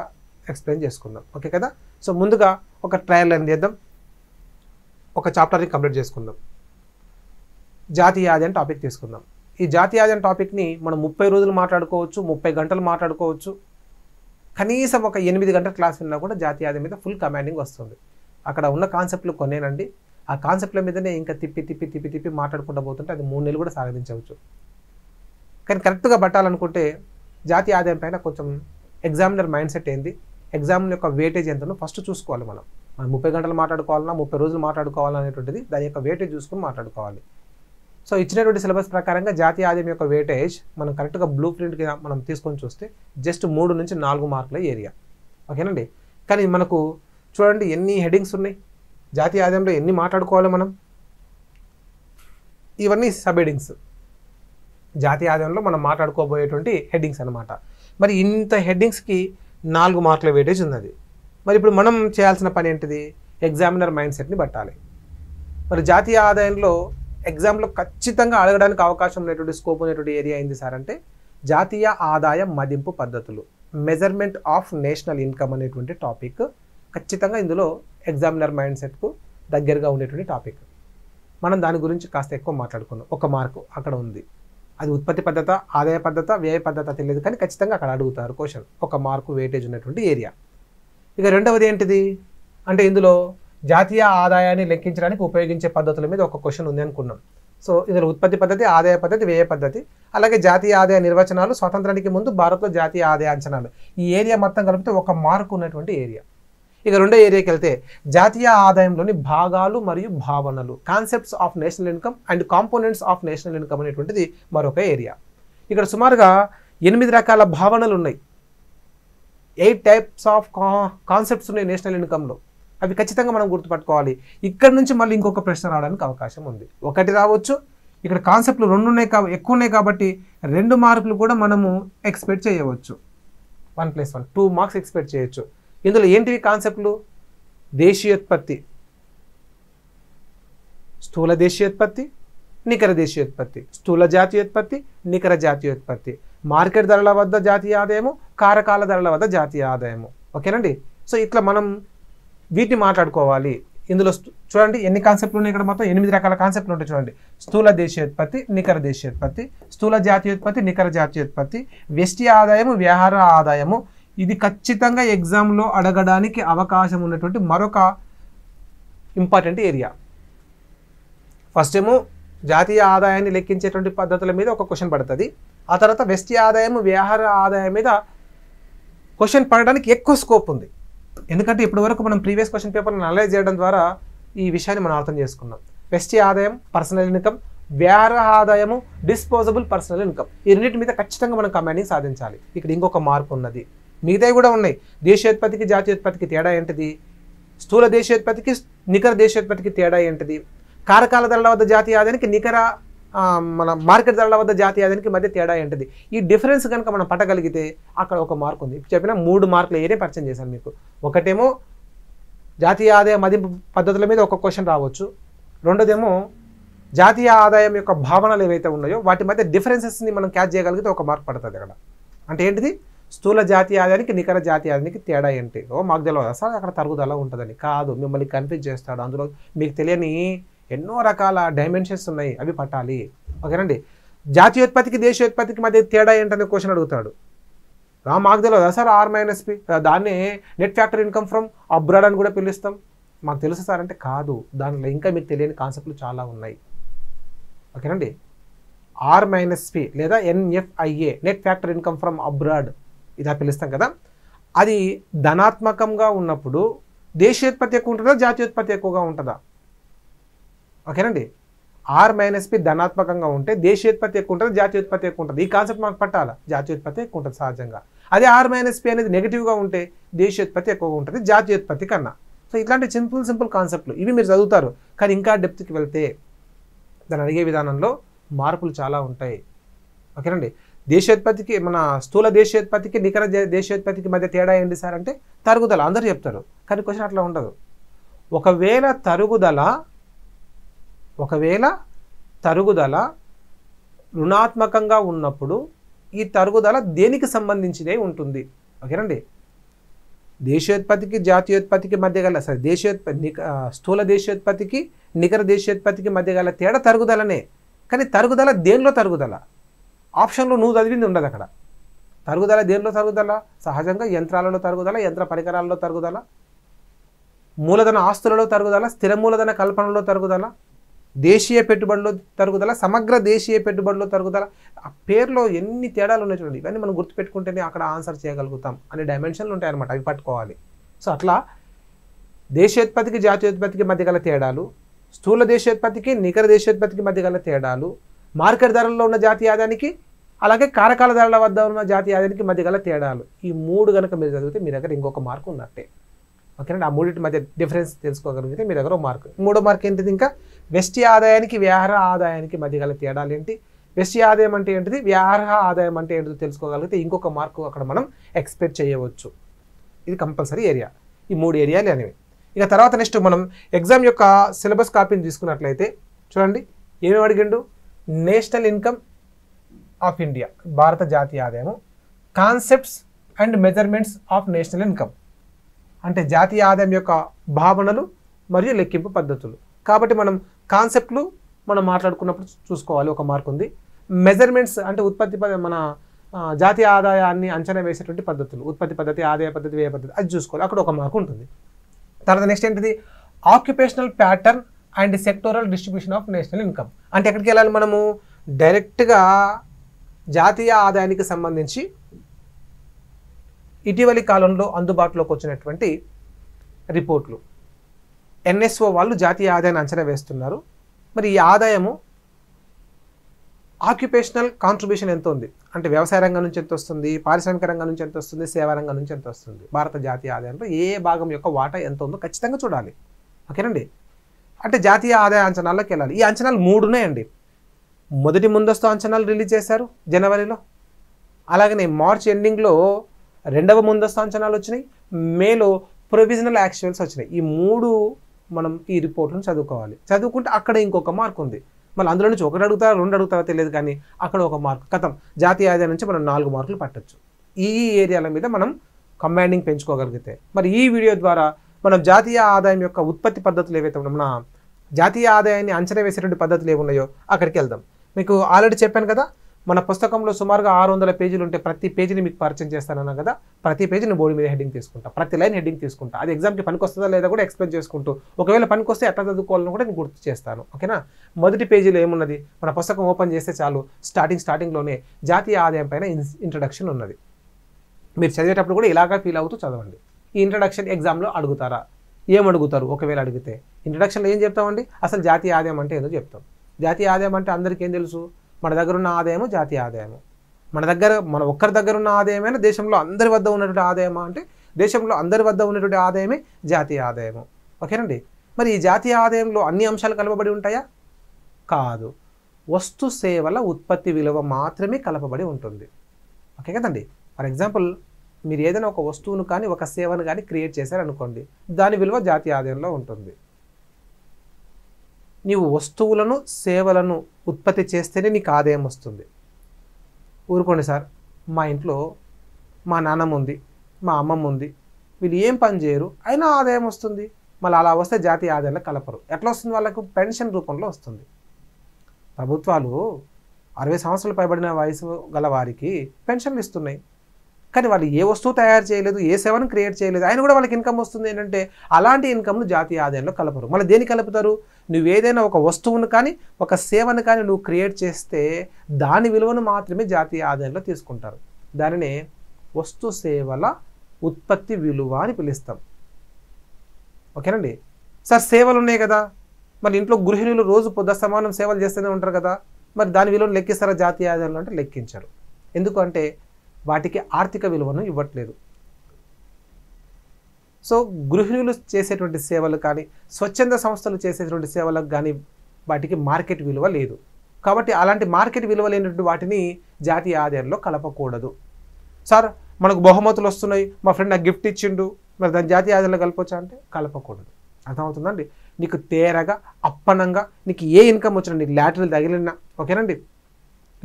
ఎక్స్ప్లెయిన్ చేసుకుందాం. ఓకే కదా, సో ముందుగా ఒక ట్రయల్ రన్ చేద్దాం. ఒక చాప్టర్ని కంప్లీట్ చేసుకుందాం. జాతీయ ఆదాయం టాపిక్ తీసుకుందాం. ఈ జాతీయ ఆదాయం టాపిక్ని మనం 30 రోజులు మాట్లాడుకోవచ్చు, 30 గంటలు మాట్లాడుకోవచ్చు. కనీసం ఒక 8 గంటల క్లాస్ విన్నా కూడా జాతీయ ఆదాయం మీద ఫుల్ కమాండింగ్ వస్తుంది. అక్కడ ఉన్న కాన్సెప్ట్లు కొన్నేనండి. ఆ కాన్సెప్ట్ల మీదనే ఇంకా తిప్పి మాట్లాడుకుంటూ పోతుంటే అది 3 నెలలు కూడా సాగదించవచ్చు. కానీ కరెక్ట్గా పట్టాలనుకుంటే జాతీయ ఆదాయం పైన కొంచెం ఎగ్జామినర్ మైండ్ సెట్ ఏంది, ఎగ్జామ్ యొక్క వెయిటేజ్ ఎంతనో ఫస్ట్ చూసుకోవాలి. మనం 30 గంటలు మాట్లాడుకోవాలన్నా 30 రోజులు మాట్లాడుకోవాలనేటువంటిది దాని యొక్క వెయిటేజ్ చూసుకుని మాట్లాడుకోవాలి. సో ఇచ్చినటువంటి సిలబస్ ప్రకారంగా జాతీయ ఆదాయం యొక్క వెయిటేజ్ మనం కరెక్ట్గా బ్లూ ప్రింట్కి మనం తీసుకొని చూస్తే జస్ట్ 3 నుంచి 4 మార్కుల ఏరియా. ఓకేనండి, కానీ మనకు చూడండి ఎన్ని హెడ్డింగ్స్ ఉన్నాయి, జాతీయ ఆదాయంలో ఎన్ని మాట్లాడుకోవాలి మనం. ఇవన్నీ సబ్ హెడ్డింగ్స్ జాతీయ ఆదాయంలో మనం మాట్లాడుకోబోయేటువంటి హెడ్డింగ్స్ అనమాట. మరి ఇంత హెడ్డింగ్స్కి 4 మార్కుల వెయిటేజ్ ఉన్నది. మరి ఇప్పుడు మనం చేయాల్సిన పని ఏంటిది, ఎగ్జామినర్ మైండ్ సెట్ని పట్టాలి. మరి జాతీయ ఆదాయంలో ఎగ్జామ్లో ఖచ్చితంగా అడగడానికి అవకాశం ఉన్నటువంటి స్కోప్ ఉన్నటువంటి ఏరియా ఏంది సార్ అంటే జాతీయ ఆదాయ మదింపు పద్ధతులు, మెజర్మెంట్ ఆఫ్ నేషనల్ ఇన్కమ్ అనేటువంటి టాపిక్ ఖచ్చితంగా ఇందులో ఎగ్జామినర్ మైండ్ సెట్కు దగ్గరగా ఉండేటువంటి టాపిక్. మనం దాని గురించి కాస్త ఎక్కువ మాట్లాడుకున్నాం. 1 మార్కు అక్కడ ఉంది. అది ఉత్పత్తి పద్ధత, ఆదాయ పద్ధత, వ్యయ పద్ధత తెలియదు, కానీ ఖచ్చితంగా అక్కడ అడుగుతారు క్వశ్చన్. 1 మార్కు వెయిటేజ్ ఉన్నటువంటి ఏరియా. ఇక రెండవది ఏంటిది అంటే ఇందులో జాతీయ ఆదాయాన్ని లెక్కించడానికి ఉపయోగించే పద్ధతుల మీద ఒక క్వశ్చన్ ఉంది అనుకున్నాం. సో ఇందులో ఉత్పత్తి పద్ధతి, ఆదాయ పద్ధతి, వ్యయ పద్ధతి, అలాగే జాతీయ ఆదాయ నిర్వచనాలు, స్వాతంత్రానికి ముందు భారత్లో జాతీయ ఆదాయ అంచనాలు, ఈ ఏరియా మొత్తం కలిపితే 1 మార్కు ఉన్నటువంటి ఏరియా. ఇక రెండో ఏరియాకి వెళ్తే జాతీయ ఆదాయంలోని భాగాలు మరియు భావనలు, concepts of national income and components of national income అనేటువంటిది మరొక ఏరియా. ఇక్కడ సుమారుగా 8 రకాల భావనలు ఉన్నాయి, 8 టైప్స్ ఆఫ్ కాన్సెప్ట్స్ ఉన్నాయి నేషనల్ ఇన్కమ్లో. అవి ఖచ్చితంగా మనం గుర్తుపట్టుకోవాలి. ఇక్కడ నుంచి మళ్ళీ ఇంకొక ప్రశ్న రావడానికి అవకాశం ఉంది. 1 రావచ్చు. ఇక్కడ కాన్సెప్ట్లు 2 ఉన్నాయి ఎక్కువ ఉన్నాయి కాబట్టి 2 మార్కులు కూడా మనము ఎక్స్పెక్ట్ చేయవచ్చు. 1+1 2 మార్క్స్ ఎక్స్పెక్ట్ చేయొచ్చు. ఇందులో ఏంటివి కాన్సెప్ట్లు, దేశీయోత్పత్తి, స్థూల దేశీయోత్పత్తి, నికర దేశీయోత్పత్తి, స్థూల జాతీయోత్పత్తి, నికర జాతీయోత్పత్తి, మార్కెట్ ధరల వద్ద జాతీయ ఆదాయము, కారకాల ధరల వద్ద జాతీయ ఆదాయము. ఓకేనండి. సో ఇట్లా మనం వీటిని మాట్లాడుకోవాలి. ఇందులో చూడండి ఎన్ని కాన్సెప్ట్లు ఉన్నాయి. ఇక్కడ మొత్తం 8 రకాల కాన్సెప్ట్లు ఉంటాయి. చూడండి, స్థూల దేశీయోత్పత్తి, నికర దేశీయోత్పత్తి, స్థూల జాతీయోత్పత్తి, నికర జాతీయోత్పత్తి, వ్యష్టి ఆదాయము, వ్యవహార ఆదాయము. ఇది ఖచ్చితంగా ఎగ్జామ్లో అడగడానికి అవకాశం ఉన్నటువంటి మరొక ఇంపార్టెంట్ ఏరియా. ఫస్ట్ ఏమో జాతీయ ఆదాయాన్ని లెక్కించేటువంటి పద్ధతుల మీద ఒక క్వశ్చన్ పడుతుంది. ఆ తర్వాత వ్యష్టి ఆదాయము, వ్యవహార ఆదాయం మీద క్వశ్చన్ పడడానికి ఎక్కువ స్కోప్ ఉంది. ఎందుకంటే ఇప్పటి వరకు మనం ప్రీవియస్ క్వశ్చన్ పేపర్ని అనలైజ్ చేయడం ద్వారా ఈ విషయాన్ని మనం అర్థం చేసుకున్నాం. వ్యష్టి ఆదాయం, పర్సనల్ ఇన్కమ్, వ్యవహార ఆదాయము, డిస్పోజబుల్ పర్సనల్ ఇన్కమ్. ఈ రెండింటి మీద ఖచ్చితంగా మనం కమాండింగ్ సాధించాలి. ఇక్కడ ఇంకొక మార్పు ఉన్నది, మిగతావి కూడా ఉన్నాయి. దేశీయోత్పత్తికి జాతీయోత్పత్తికి తేడా ఏంటిది, స్థూల దేశీయోత్పత్తికి నికర దేశీయోత్పత్తికి తేడా ఏంటిది, కారకాల ధరల వద్ద జాతీయ ఆదాయానికి నికర మన మార్కెట్ ధరల వద్ద జాతీయ ఆదాయానికి మధ్య తేడా ఏంటిది. ఈ డిఫరెన్స్ కనుక మనం పట్టగలిగితే అక్కడ ఒక మార్క్ ఉంది. చెప్పిన 3 మార్కులు ఏరే పరిచయం చేశాను మీకు. ఒకటేమో జాతీయ ఆదాయ మదింపు పద్ధతుల మీద ఒక క్వశ్చన్ రావచ్చు. రెండోదేమో జాతీయ ఆదాయం యొక్క భావనలు ఏవైతే ఉన్నాయో వాటి మధ్య డిఫరెన్సెస్ని మనం క్యాచ్ చేయగలిగితే ఒక మార్క్ పడుతుంది అక్కడ. అంటే ఏంటిది, స్థూల జాతీయ ఆదాయానికి నికర జాతీయ ఆదాయానికి తేడా ఏంటి. మాకు తెలియదు సార్ అక్కడ తరుగుదల ఉంటుందని. కాదు, మిమ్మల్ని కన్ఫ్యూజ్ చేస్తాడు. అందులో మీకు తెలియని ఎన్నో రకాల డైమెన్షన్స్ ఉన్నాయి, అవి పట్టాలి. ఓకేనండి. జాతీయోత్పత్తికి దేశీయోత్పత్తికి మధ్య తేడా ఏంటనే క్వశ్చన్ అడుగుతాడు. మాకు తెలియదు సార్ R-P, దాన్ని net factor income from abroad అని కూడా పిలుస్తాం. మాకు తెలుసు సార్ అంటే కాదు, దానిలో ఇంకా మీకు తెలియని కాన్సెప్ట్లు చాలా ఉన్నాయి. ఓకేనండి. R-P లేదా NFIA, net factor income from abroad, ఇలా పిలుస్తాం కదా. అది ధనాత్మకంగా ఉన్నప్పుడు దేశీయోత్పత్తి ఎక్కువ ఉంటుందా, జాతీయోత్పత్తి ఎక్కువగా ఉంటుందా? ఓకేనండి. R-P ధనాత్మకంగా ఉంటే దేశీయోత్పత్తి ఎక్కువ ఉంటుంది, జాతీయోత్పత్తి ఎక్కువ ఉంటుంది. ఈ కాన్సెప్ట్ మనకు పట్టాలా. జాతీయోత్పత్తి ఎక్కువ ఉంటుంది సహజంగా. అదే R-P అనేది నెగిటివ్గా ఉంటే దేశీయోత్పత్తి ఎక్కువగా ఉంటుంది జాతీయోత్పత్తి కన్నా. సో ఇట్లాంటి సింపుల్ కాన్సెప్ట్లు ఇవి మీరు చదువుతారు. కానీ ఇంకా డెప్త్కి వెళ్తే దాన్ని అడిగే విధానంలో మార్పులు చాలా ఉంటాయి. ఓకేనండి. దేశీయోత్పత్తికి మన స్థూల దేశీయోత్పత్తికి నికర దేశీయోత్పత్తికి మధ్య తేడా ఏంటి సార్ అంటే తరుగుదల, అందరూ చెప్తారు. కానీ క్వశ్చన్ అట్లా ఉండదు. ఒకవేళ తరుగుదల రుణాత్మకంగా ఉన్నప్పుడు ఈ తరుగుదల దేనికి సంబంధించినదే ఉంటుంది. ఓకేనండి. దేశీయోత్పత్తికి జాతీయోత్పత్తికి మధ్య గల స్థూల దేశీయోత్పత్తికి నికర దేశీయోత్పత్తికి మధ్య గల తేడా తరుగుదలనే. కానీ తరుగుదల దేనిలో తరుగుదల, ఆప్షన్లో నువ్వు చదివింది ఉండదు అక్కడ. తరుగుదల దేనిలో తరుగుదల, సహజంగా యంత్రాలలో తరుగుదల, యంత్ర పరికరాలలో తరుగుదల, మూలధన ఆస్తులలో తరుగుదల, స్థిర మూలధన కల్పనలో తరుగుదల, దేశీయ పెట్టుబడిలో తరుగుదల, సమగ్ర దేశీయ పెట్టుబడిలో తరుగుదల. ఆ పేరులో ఎన్ని తేడాలు ఉన్నాయి చూడండి. ఇవన్నీ మనం గుర్తుపెట్టుకుంటేనే అక్కడ ఆన్సర్ చేయగలుగుతాం అనే డైమెన్షన్లు ఉంటాయన్నమాట. అవి పట్టుకోవాలి. సో అట్లా దేశీయోత్పత్తికి జాతీయోత్పత్తికి మధ్య గల తేడాలు, స్థూల దేశీయోత్పత్తికి నికర దేశీయోత్పత్తికి మధ్య గల తేడాలు, మార్కెట్ ధరల్లో ఉన్న జాతీయ ఆదాయానికి అలాగే కారకాల ధరల వద్ద ఉన్న జాతీయ ఆదాయానికి మధ్య గల తేడాలు. ఈ 3 కనుక మీరు చదివితే మీ దగ్గర ఇంకొక మార్కు ఉన్నట్టే. ఓకేనండి. ఆ మూడింటి మధ్య డిఫరెన్స్ తెలుసుకోగలిగితే మీ దగ్గర మార్కు. 3వ మార్క్ ఏంటిది, ఇంకా వ్యష్టి ఆదాయానికి వ్యవహార ఆదాయానికి మధ్య గల తేడాలు ఏంటి, వ్యష్టి ఆదాయం అంటే ఏంటిది, వ్యవహార ఆదాయం అంటే ఏంటిదో తెలుసుకోగలిగితే ఇంకొక మార్కు అక్కడ మనం ఎక్స్పెక్ట్ చేయవచ్చు. ఇది కంపల్సరీ ఏరియా. ఈ 3 ఏరియాలు అనేవి. ఇక తర్వాత నెక్స్ట్ మనం ఎగ్జామ్ యొక్క సిలబస్ కాపీని తీసుకున్నట్లయితే చూడండి ఏమేమి అడిగిండు. నేషనల్ ఇన్కమ్ ఆఫ్ ఇండియా, భారత జాతీయ ఆదాయము, concepts and measurements of national income అంటే జాతీయ ఆదాయం యొక్క భావనలు మరియు లెక్కింపు పద్ధతులు. కాబట్టి మనం కాన్సెప్ట్లు మనం మాట్లాడుకున్నప్పుడు చూసుకోవాలి, ఒక మార్క్ ఉంది. మెజర్మెంట్స్ అంటే ఉత్పత్తి మన జాతీయ ఆదాయాన్ని అంచనా వేసేటువంటి పద్ధతులు, ఉత్పత్తి పద్ధతి, ఆదాయ పద్ధతి, వ్యయ పద్ధతి, అది చూసుకోవాలి, అక్కడ ఒక మార్కు ఉంటుంది. తర్వాత నెక్స్ట్ ఏంటిది, occupational pattern and sectoral distribution of national income అంటే ఎక్కడికి వెళ్ళాలి మనము, డైరెక్ట్గా జాతీయ ఆదాయానికి సంబంధించి ఇటీవలి కాలంలో అందుబాటులోకి వచ్చినటువంటి రిపోర్ట్లు. NSO వాళ్ళు జాతీయ ఆదాయాన్ని అంచనా వేస్తున్నారు. మరి ఈ ఆదాయము ఆక్యుపేషనల్ కాంట్రిబ్యూషన్ ఎంత ఉంది అంటే వ్యవసాయ రంగం నుంచి ఎంత వస్తుంది, పారిశ్రామిక రంగం నుంచి ఎంత వస్తుంది, సేవా రంగం నుంచి ఎంత వస్తుంది, భారత జాతీయ ఆదాయంలో ఏ భాగం యొక్క వాటా ఎంత ఉందో ఖచ్చితంగా చూడాలి. ఓకేనండి. అంటే జాతీయ ఆదాయ అంచనాల్లోకి వెళ్ళాలి. ఈ అంచనాలు 3 ఉన్నాయండి. మొదటి ముందస్తు అంచనాలు రిలీజ్ చేశారు జనవరిలో, అలాగనే మార్చ్ ఎండింగ్లో 2వ ముందస్తు అంచనాలు వచ్చినాయి, మేలో ప్రొవిజనల్ యాక్చువల్స్ వచ్చినాయి. ఈ 3 మనం ఈ రిపోర్ట్లను చదువుకోవాలి. చదువుకుంటే అక్కడ ఇంకొక మార్క్ ఉంది. మళ్ళీ అందులో నుంచి 1 అడుగుతారా 2 అడుగుతారా తెలియదు, కానీ అక్కడ 1 మార్కు కథం. జాతీయ ఆదాయం నుంచి మనం 4 మార్కులు పట్టొచ్చు. ఈ ఏరియాల మీద మనం కమాండింగ్ పెంచుకోగలిగితే. మరి ఈ వీడియో ద్వారా మనం జాతీయ ఆదాయం యొక్క ఉత్పత్తి పద్ధతులు ఏవైతే ఉన్నాయో, మన జాతీయ ఆదాయాన్ని అంచనా వేసేటువంటి పద్ధతులు ఏమున్నాయో అక్కడికి వెళ్దాం. మీకు ఆల్రెడీ చెప్పాను కదా, మన పుస్తకంలో సుమారుగా 600 పేజీలు ఉంటే ప్రతి పేజీని మీకు పరిచయం చేస్తానన్నా కదా. ప్రతి పేజీని బోర్డు మీద హెడ్డింగ్ తీసుకుంటా, ప్రతి లైన్ హెడ్డింగ్ తీసుకుంటా. అది ఎగ్జామ్కి పనికి వస్తుందా లేదా కూడా ఎక్స్ప్లెయిన్ చేసుకుంటూ, ఒకవేళ పనికి వస్తే ఎట్లా చదువుకోవాలని కూడా నేను గుర్తు చేస్తాను. ఓకేనా? మొదటి పేజీలో ఏమున్నది, మన పుస్తకం ఓపెన్ చేస్తే చాలు, స్టార్టింగ్లోనే జాతీయ ఆదాయం పైన ఇంట్రడక్షన్ ఉన్నది. మీరు చదివేటప్పుడు కూడా ఇలాగా ఫీల్ అవుతూ చదవండి. ఈ ఇంట్రడక్షన్ ఎగ్జామ్లో అడుగుతారా? ఏమడుగుతారు? ఒకవేళ అడిగితే ఇంట్రడక్షన్లో ఏం చెప్తామండి? అసలు జాతీయ ఆదాయం అంటే ఏదో చెప్తాం. జాతీయ ఆదాయం అంటే అందరికీ ఏం తెలుసు? మన దగ్గర ఉన్న ఆదాయము జాతీయ ఆదాయము. మన ఒక్కరి దగ్గర ఉన్న ఆదాయమైనా దేశంలో అందరి వద్ద ఉన్నటువంటి ఆదాయమా అంటే దేశంలో అందరి వద్ద ఉన్నటువంటి ఆదాయమే జాతీయ ఆదాయము. ఓకేనండి? మరి ఈ జాతీయ ఆదాయంలో అన్ని అంశాలు కలపబడి ఉంటాయా? కాదు. వస్తు సేవల ఉత్పత్తి విలువ మాత్రమే కలపబడి ఉంటుంది. ఓకే కదండి? ఫర్ ఎగ్జాంపుల్, మీరు ఏదైనా ఒక వస్తువును కానీ ఒక సేవను కానీ క్రియేట్ చేశారనుకోండి, దాని విలువ జాతీయ ఆదాయంలో ఉంటుంది. నీవు వస్తువులను సేవలను ఉత్పత్తి చేస్తేనే నీకు ఆదాయం వస్తుంది. ఊరుకోండి సార్, మా ఇంట్లో మా నాన్నమ్మ ఉంది, మా అమ్మమ్మ ఉంది, వీళ్ళు ఏం పని చేయరు అయినా ఆదాయం వస్తుంది. మళ్ళీ అలా వస్తే జాతీయ ఆదాయంలో కలపరు. ఎట్లా వస్తుంది? వాళ్ళకు పెన్షన్ రూపంలో వస్తుంది. ప్రభుత్వాలు 60 సంవత్సరాలు పైబడిన వయసు గల వారికి పెన్షన్లు ఇస్తున్నాయి, కానీ వాళ్ళు ఏ వస్తువు తయారు చేయలేదు, ఏ సేవను క్రియేట్ చేయలేదు, ఆయన కూడా వాళ్ళకి ఇన్కమ్ వస్తుంది. ఏంటంటే అలాంటి ఇన్కమ్ను జాతీయ ఆదాయంలో కలపరు. మళ్ళీ దేని కలుపుతారు? నువ్వు ఏదైనా ఒక వస్తువును కానీ ఒక సేవను కానీ నువ్వు క్రియేట్ చేస్తే దాని విలువను మాత్రమే జాతీయ ఆదాయంలో తీసుకుంటారు. దానినే వస్తు సేవల ఉత్పత్తి విలువ అని పిలుస్తాం. ఓకేనండి? సార్, సేవలు ఉన్నాయి కదా, మరి ఇంట్లో గృహిణులు రోజు సమానం సేవలు చేస్తూనే ఉంటారు కదా, మరి దాని విలువను లెక్కిస్తారా జాతీయ ఆదాయంలో అంటే లెక్కించరు. ఎందుకంటే వాటికి ఆర్థిక విలువను ఇవ్వట్లేదు. సో గృహిణులు చేసేటువంటి సేవలు కానీ స్వచ్ఛంద సంస్థలు చేసేటువంటి సేవలకు కానీ వాటికి మార్కెట్ విలువ లేదు. కాబట్టి అలాంటి మార్కెట్ విలువ లేనటువంటి వాటిని జాతీయ ఆదాయంలో కలపకూడదు. సార్, మనకు బహుమతులు వస్తున్నాయి, మా ఫ్రెండ్ నాకు గిఫ్ట్ ఇచ్చిండు, మరి దాని జాతీయ ఆదాయంలో కలపొచ్చా అంటే కలపకూడదు. అర్థమవుతుందండి? నీకు తేరగా అప్పనంగా నీకు ఏ ఇన్కమ్ వచ్చినా, నీకు లాటరీ తగిలినా, ఓకేనండి,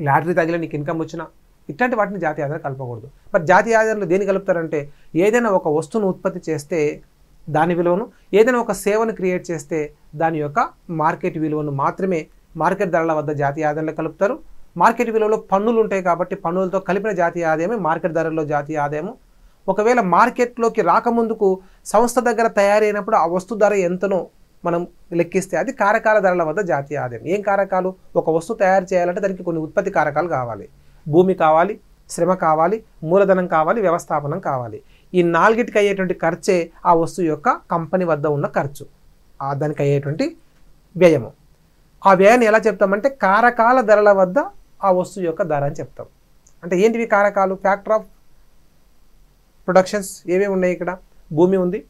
లాటరీ తగిలిన నీకు ఇన్కమ్ వచ్చినా, ఇట్లాంటి వాటిని జాతీయ ఆదాయం కలపకూడదు. మరి జాతీయ ఆదాయంలో దేని కలుపుతారంటే ఏదైనా ఒక వస్తువును ఉత్పత్తి చేస్తే దాని విలువను, ఏదైనా ఒక సేవను క్రియేట్ చేస్తే దాని యొక్క మార్కెట్ విలువను మాత్రమే మార్కెట్ ధరల వద్ద జాతీయ ఆదాయంలో కలుపుతారు. మార్కెట్ విలువలో పన్నులు ఉంటాయి కాబట్టి పన్నులతో కలిపిన జాతీయ ఆదాయమే మార్కెట్ ధరల్లో జాతీయ ఆదాయము. ఒకవేళ మార్కెట్లోకి రాకముందుకు సంస్థ దగ్గర తయారైనప్పుడు ఆ వస్తు ధర ఎంతనో మనం లెక్కిస్తే అది కారకాల ధరల వద్ద జాతీయ ఆదాయం. ఏం కారకాలు? ఒక వస్తువు తయారు చేయాలంటే దానికి కొన్ని ఉత్పత్తి కారకాలు కావాలి. భూమి కావాలి, శ్రమ కావాలి, మూలధనం కావాలి, వ్యవస్థాపనం కావాలి. ఈ 4టికి అయ్యేటువంటి ఖర్చే ఆ వస్తువు యొక్క కంపెనీ వద్ద ఉన్న ఖర్చు, దానికి అయ్యేటువంటి వ్యయము. ఆ వ్యయాన్ని ఎలా చెప్తామంటే కారకాల ధరల వద్ద ఆ వస్తువు యొక్క ధర అని చెప్తాం. అంటే ఏంటివి కారకాలు? ఫ్యాక్టర్ ఆఫ్ ప్రొడక్షన్స్ ఏమేమి ఉన్నాయి ఇక్కడ? భూమి ఉంది,